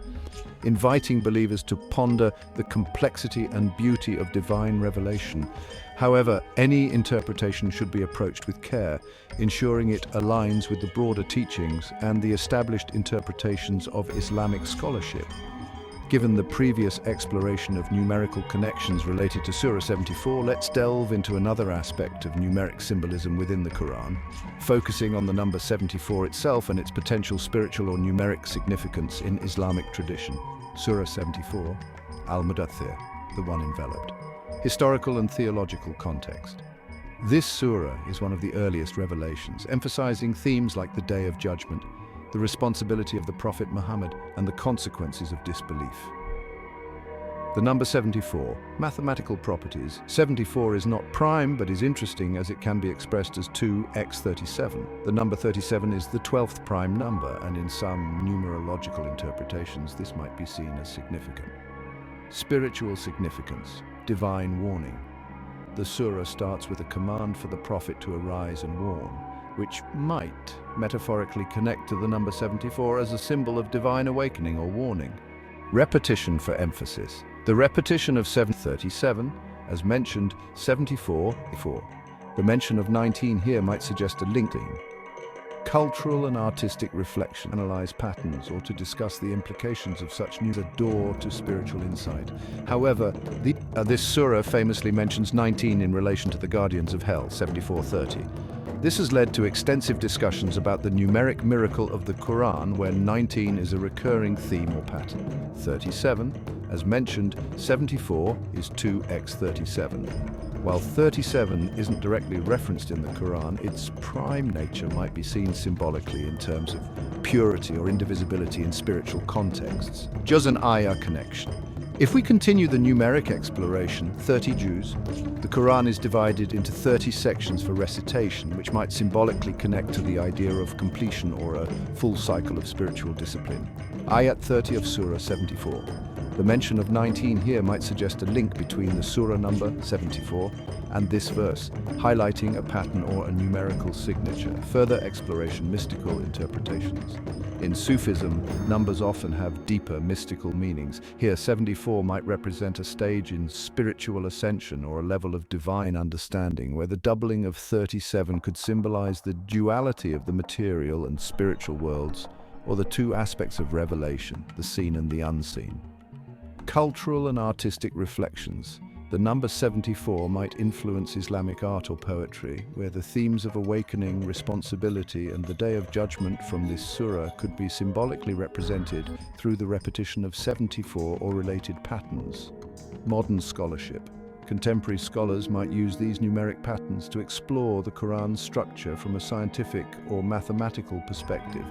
inviting believers to ponder the complexity and beauty of divine revelation. However, any interpretation should be approached with care, ensuring it aligns with the broader teachings and the established interpretations of Islamic scholarship. Given the previous exploration of numerical connections related to Surah 74, let's delve into another aspect of numeric symbolism within the Quran, focusing on the number 74 itself and its potential spiritual or numeric significance in Islamic tradition. Surah 74, Al-Mudaththir, the one enveloped. Historical and theological context. This surah is one of the earliest revelations, emphasizing themes like the Day of Judgment, the responsibility of the Prophet Muhammad, and the consequences of disbelief. The number 74, mathematical properties. 74 is not prime, but is interesting as it can be expressed as 2x37. The number 37 is the 12th prime number, and in some numerological interpretations, this might be seen as significant. Spiritual significance, divine warning. The surah starts with a command for the prophet to arise and warn, which might metaphorically connect to the number 74 as a symbol of divine awakening or warning. Repetition for emphasis. The repetition of 737, as mentioned, 74. The mention of 19 here might suggest a link. Cultural and artistic reflection. Analyze patterns or to discuss the implications of such news. A door to spiritual insight. However, this surah famously mentions 19 in relation to the guardians of hell, 74:30. This has led to extensive discussions about the numeric miracle of the Quran, where 19 is a recurring theme or pattern. 37, as mentioned, 74 is 2x37. While 37 isn't directly referenced in the Quran, its prime nature might be seen symbolically in terms of purity or indivisibility in spiritual contexts. Just an ayah connection. If we continue the numeric exploration, 30 Jews, the Quran is divided into 30 sections for recitation, which might symbolically connect to the idea of completion or a full cycle of spiritual discipline. Ayat 30 of Surah 74. The mention of 19 here might suggest a link between the surah number 74 and this verse, highlighting a pattern or a numerical signature. Further exploration, mystical interpretations. In Sufism, numbers often have deeper mystical meanings. Here, 74 might represent a stage in spiritual ascension or a level of divine understanding, where the doubling of 37 could symbolize the duality of the material and spiritual worlds, or the two aspects of revelation, the seen and the unseen. Cultural and artistic reflections. The number 74 might influence Islamic art or poetry, where the themes of awakening, responsibility, and the Day of Judgment from this surah could be symbolically represented through the repetition of 74 or related patterns. Modern scholarship. Contemporary scholars might use these numeric patterns to explore the Quran's structure from a scientific or mathematical perspective,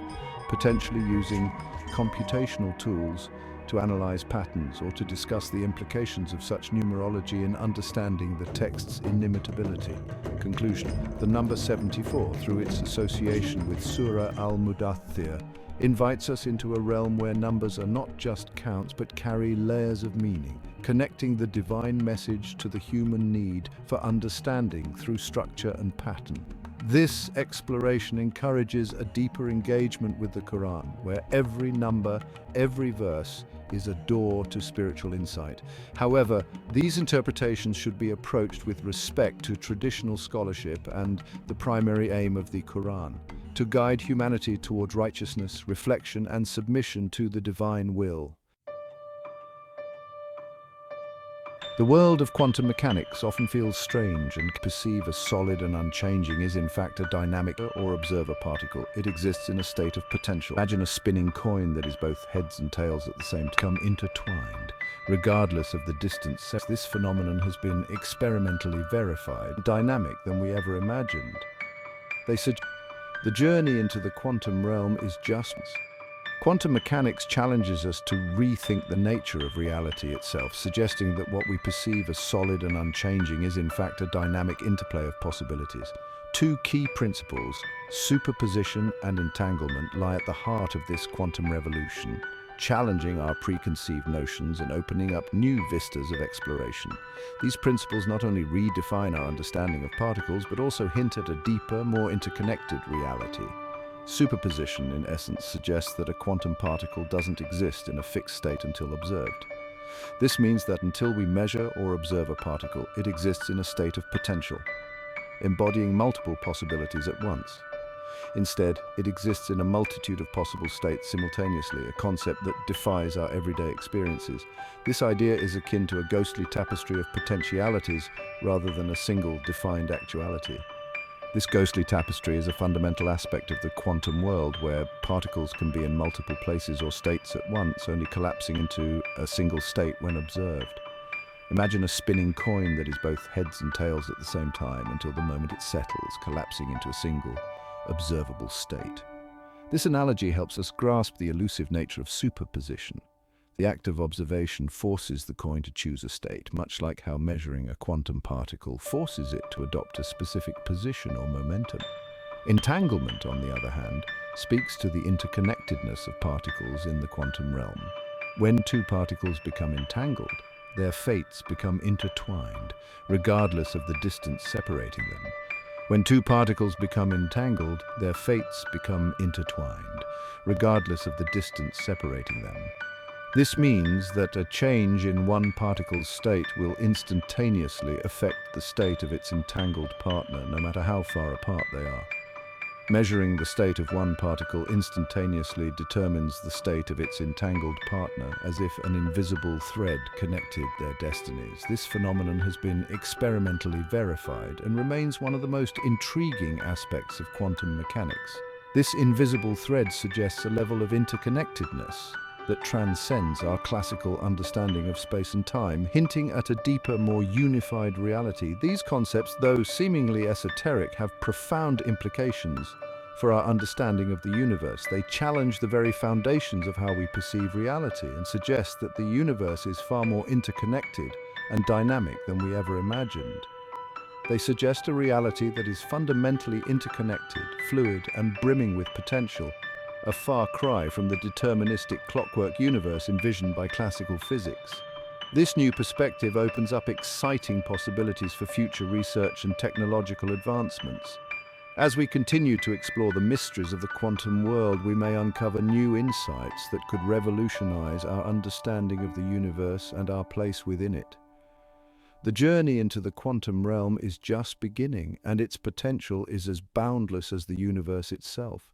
potentially using computational tools to analyze patterns or to discuss the implications of such numerology in understanding the text's inimitability. Conclusion. The number 74, through its association with Surah Al-Mudaththir, invites us into a realm where numbers are not just counts but carry layers of meaning, connecting the divine message to the human need for understanding through structure and pattern. This exploration encourages a deeper engagement with the Quran, where every number, every verse is a door to spiritual insight. However, these interpretations should be approached with respect to traditional scholarship and the primary aim of the Quran, to guide humanity toward righteousness, reflection, and submission to the divine will. The world of quantum mechanics often feels strange and perceived as solid and unchanging is in fact a dynamic or observer particle. It exists in a state of potential. Imagine a spinning coin that is both heads and tails at the same time, intertwined, regardless of the distance. This phenomenon has been experimentally verified, dynamic than we ever imagined. They suggest the journey into the quantum realm is just. Quantum mechanics challenges us to rethink the nature of reality itself, suggesting that what we perceive as solid and unchanging is in fact a dynamic interplay of possibilities. Two key principles, superposition and entanglement, lie at the heart of this quantum revolution, challenging our preconceived notions and opening up new vistas of exploration. These principles not only redefine our understanding of particles, but also hint at a deeper, more interconnected reality. Superposition, in essence, suggests that a quantum particle doesn't exist in a fixed state until observed. This means that until we measure or observe a particle, it exists in a state of potential, embodying multiple possibilities at once. Instead, it exists in a multitude of possible states simultaneously, a concept that defies our everyday experiences. This idea is akin to a ghostly tapestry of potentialities rather than a single defined actuality. This ghostly tapestry is a fundamental aspect of the quantum world, where particles can be in multiple places or states at once, only collapsing into a single state when observed. Imagine a spinning coin that is both heads and tails at the same time until the moment it settles, collapsing into a single, observable state. This analogy helps us grasp the elusive nature of superposition. The act of observation forces the coin to choose a state, much like how measuring a quantum particle forces it to adopt a specific position or momentum. Entanglement, on the other hand, speaks to the interconnectedness of particles in the quantum realm. When two particles become entangled, their fates become intertwined, regardless of the distance separating them. When two particles become entangled, their fates become intertwined, regardless of the distance separating them. This means that a change in one particle's state will instantaneously affect the state of its entangled partner, no matter how far apart they are. Measuring the state of one particle instantaneously determines the state of its entangled partner, as if an invisible thread connected their destinies. This phenomenon has been experimentally verified and remains one of the most intriguing aspects of quantum mechanics. This invisible thread suggests a level of interconnectedness that transcends our classical understanding of space and time, hinting at a deeper, more unified reality. These concepts, though seemingly esoteric, have profound implications for our understanding of the universe. They challenge the very foundations of how we perceive reality and suggest that the universe is far more interconnected and dynamic than we ever imagined. They suggest a reality that is fundamentally interconnected, fluid, and brimming with potential, a far cry from the deterministic clockwork universe envisioned by classical physics. This new perspective opens up exciting possibilities for future research and technological advancements. As we continue to explore the mysteries of the quantum world, we may uncover new insights that could revolutionize our understanding of the universe and our place within it. The journey into the quantum realm is just beginning, and its potential is as boundless as the universe itself.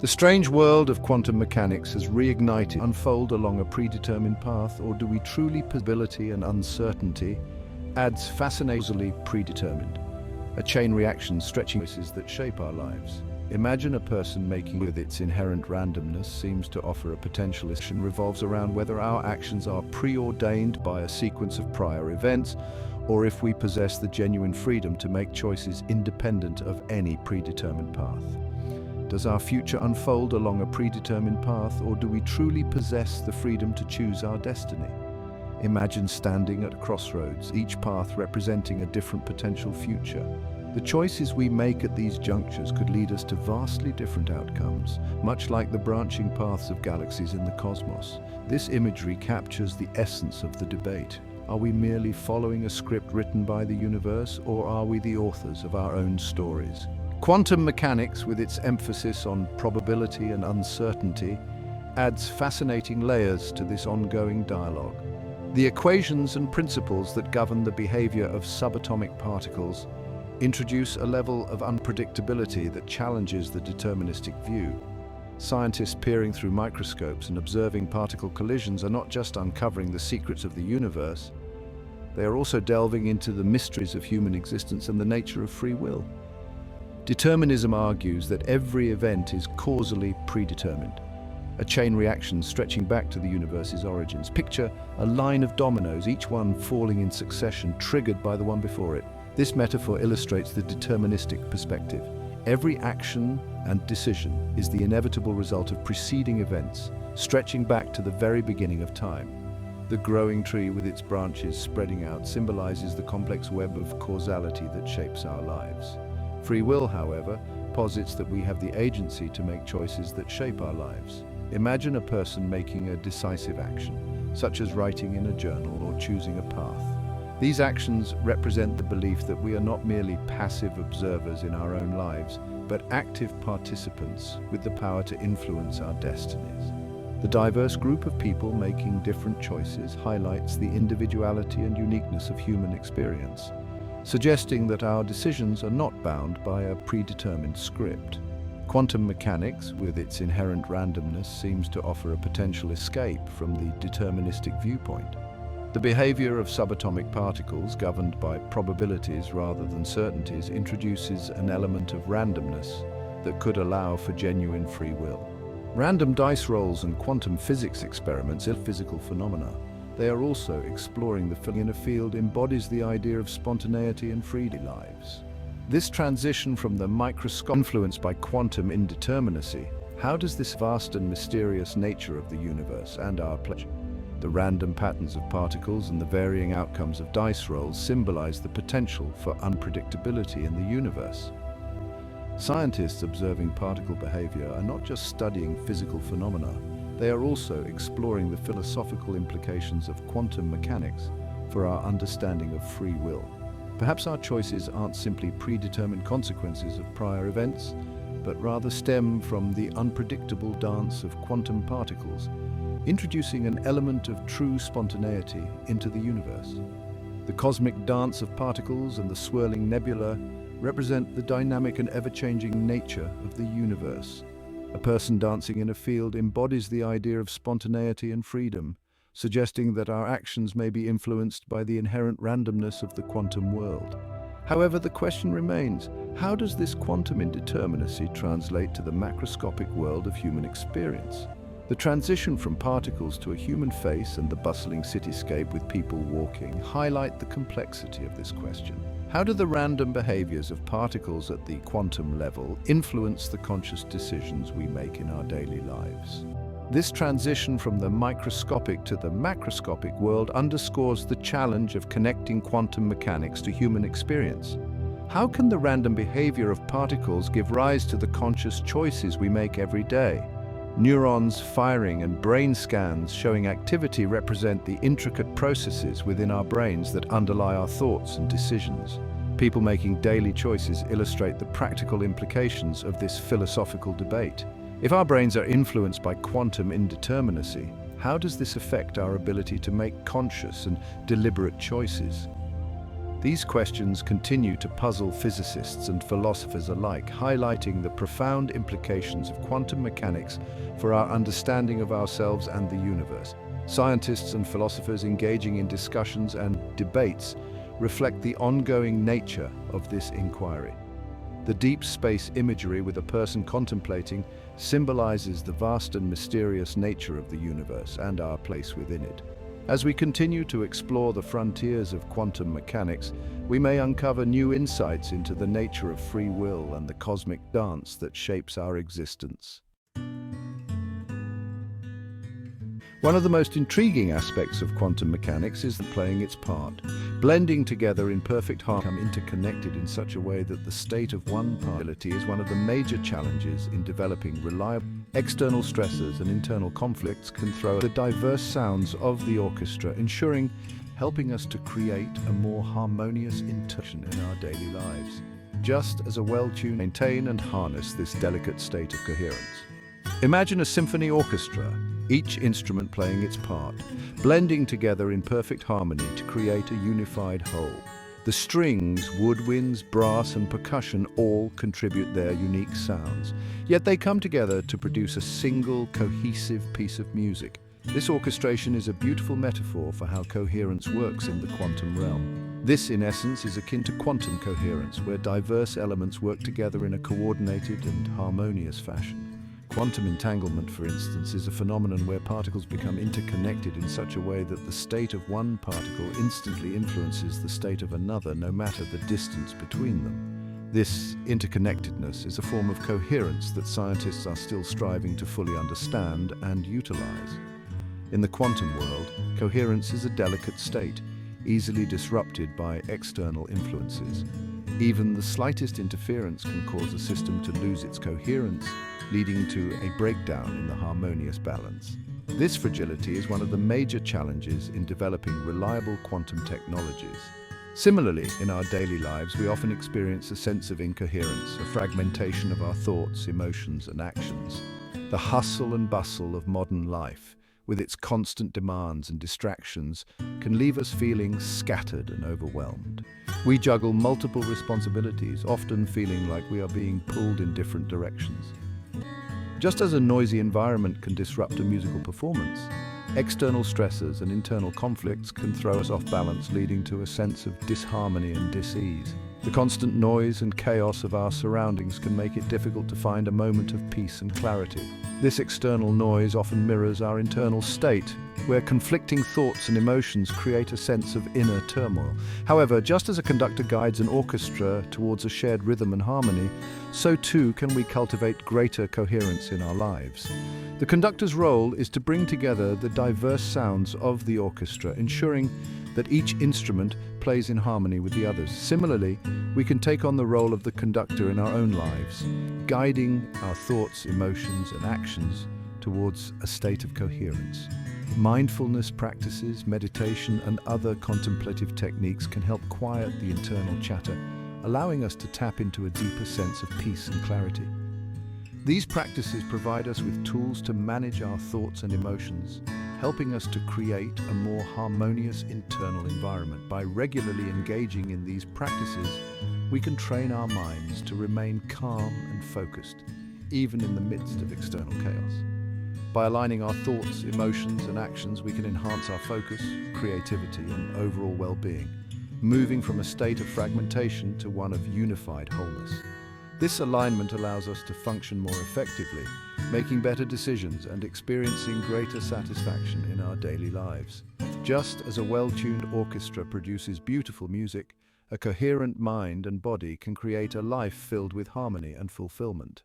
The strange world of quantum mechanics has reignited, unfold along a predetermined path, or do we truly possibility and uncertainty adds fascinatingly predetermined, a chain reaction stretching choices that shape our lives. Imagine a person making with its inherent randomness seems to offer a potential issue revolves around whether our actions are preordained by a sequence of prior events, or if we possess the genuine freedom to make choices independent of any predetermined path. Does our future unfold along a predetermined path, or do we truly possess the freedom to choose our destiny? Imagine standing at a crossroads, each path representing a different potential future. The choices we make at these junctures could lead us to vastly different outcomes, much like the branching paths of galaxies in the cosmos. This imagery captures the essence of the debate. Are we merely following a script written by the universe, or are we the authors of our own stories? Quantum mechanics, with its emphasis on probability and uncertainty, adds fascinating layers to this ongoing dialogue. The equations and principles that govern the behavior of subatomic particles introduce a level of unpredictability that challenges the deterministic view. Scientists peering through microscopes and observing particle collisions are not just uncovering the secrets of the universe, they are also delving into the mysteries of human existence and the nature of free will. Determinism argues that every event is causally predetermined, a chain reaction stretching back to the universe's origins. Picture a line of dominoes, each one falling in succession, triggered by the one before it. This metaphor illustrates the deterministic perspective. Every action and decision is the inevitable result of preceding events, stretching back to the very beginning of time. The growing tree with its branches spreading out symbolizes the complex web of causality that shapes our lives. Free will, however, posits that we have the agency to make choices that shape our lives. Imagine a person making a decisive action, such as writing in a journal or choosing a path. These actions represent the belief that we are not merely passive observers in our own lives, but active participants with the power to influence our destinies. The diverse group of people making different choices highlights the individuality and uniqueness of human experience, suggesting that our decisions are not bound by a predetermined script. Quantum mechanics, with its inherent randomness, seems to offer a potential escape from the deterministic viewpoint. The behavior of subatomic particles, governed by probabilities rather than certainties, introduces an element of randomness that could allow for genuine free will. Random dice rolls and quantum physics experiments are physical phenomena. They are also exploring the field in a field embodies the idea of spontaneity and free lives. This transition from the microscopic influenced by quantum indeterminacy How does this vast and mysterious nature of the universe and our place? The random patterns of particles and the varying outcomes of dice rolls symbolize the potential for unpredictability in the universe. Scientists observing particle behavior are not just studying physical phenomena, they are also exploring the philosophical implications of quantum mechanics for our understanding of free will. Perhaps our choices aren't simply predetermined consequences of prior events, but rather stem from the unpredictable dance of quantum particles, introducing an element of true spontaneity into the universe. The cosmic dance of particles and the swirling nebula represent the dynamic and ever-changing nature of the universe. A person dancing in a field embodies the idea of spontaneity and freedom, suggesting that our actions may be influenced by the inherent randomness of the quantum world. However, the question remains, how does this quantum indeterminacy translate to the macroscopic world of human experience? The transition from particles to a human face and the bustling cityscape with people walking highlight the complexity of this question. How do the random behaviors of particles at the quantum level influence the conscious decisions we make in our daily lives? This transition from the microscopic to the macroscopic world underscores the challenge of connecting quantum mechanics to human experience. How can the random behavior of particles give rise to the conscious choices we make every day? Neurons firing and brain scans showing activity represent the intricate processes within our brains that underlie our thoughts and decisions. People making daily choices illustrate the practical implications of this philosophical debate. If our brains are influenced by quantum indeterminacy, how does this affect our ability to make conscious and deliberate choices? These questions continue to puzzle physicists and philosophers alike, highlighting the profound implications of quantum mechanics for our understanding of ourselves and the universe. Scientists and philosophers engaging in discussions and debates reflect the ongoing nature of this inquiry. The deep space imagery with a person contemplating symbolizes the vast and mysterious nature of the universe and our place within it. As we continue to explore the frontiers of quantum mechanics, we may uncover new insights into the nature of free will and the cosmic dance that shapes our existence. One of the most intriguing aspects of quantum mechanics is playing its part. Blending together in perfect harmony, interconnected in such a way that the state of one partiality is one of the major challenges in developing reliable. External stresses and internal conflicts can throw the diverse sounds of the orchestra, helping us to create a more harmonious interaction in our daily lives. Just as a well-tuned maintain and harness this delicate state of coherence. Imagine a symphony orchestra, each instrument playing its part, blending together in perfect harmony to create a unified whole. The strings, woodwinds, brass and percussion all contribute their unique sounds, yet they come together to produce a single, cohesive piece of music. This orchestration is a beautiful metaphor for how coherence works in the quantum realm. This, in essence, is akin to quantum coherence, where diverse elements work together in a coordinated and harmonious fashion. Quantum entanglement, for instance, is a phenomenon where particles become interconnected in such a way that the state of one particle instantly influences the state of another, no matter the distance between them. This interconnectedness is a form of coherence that scientists are still striving to fully understand and utilize. In the quantum world, coherence is a delicate state, easily disrupted by external influences. Even the slightest interference can cause a system to lose its coherence, leading to a breakdown in the harmonious balance. This fragility is one of the major challenges in developing reliable quantum technologies. Similarly, in our daily lives, we often experience a sense of incoherence, a fragmentation of our thoughts, emotions, and actions. The hustle and bustle of modern life, with its constant demands and distractions, can leave us feeling scattered and overwhelmed. We juggle multiple responsibilities, often feeling like we are being pulled in different directions. Just as a noisy environment can disrupt a musical performance, external stresses and internal conflicts can throw us off balance, leading to a sense of disharmony and dis-ease. The constant noise and chaos of our surroundings can make it difficult to find a moment of peace and clarity. This external noise often mirrors our internal state, where conflicting thoughts and emotions create a sense of inner turmoil. However, just as a conductor guides an orchestra towards a shared rhythm and harmony, so too can we cultivate greater coherence in our lives. The conductor's role is to bring together the diverse sounds of the orchestra, ensuring that each instrument plays in harmony with the others. Similarly, we can take on the role of the conductor in our own lives, guiding our thoughts, emotions, and actions towards a state of coherence. Mindfulness practices, meditation, and other contemplative techniques can help quiet the internal chatter, allowing us to tap into a deeper sense of peace and clarity. These practices provide us with tools to manage our thoughts and emotions, helping us to create a more harmonious internal environment. By regularly engaging in these practices, we can train our minds to remain calm and focused, even in the midst of external chaos. By aligning our thoughts, emotions, and actions, we can enhance our focus, creativity, and overall well-being, moving from a state of fragmentation to one of unified wholeness. This alignment allows us to function more effectively, making better decisions and experiencing greater satisfaction in our daily lives. Just as a well-tuned orchestra produces beautiful music, a coherent mind and body can create a life filled with harmony and fulfillment.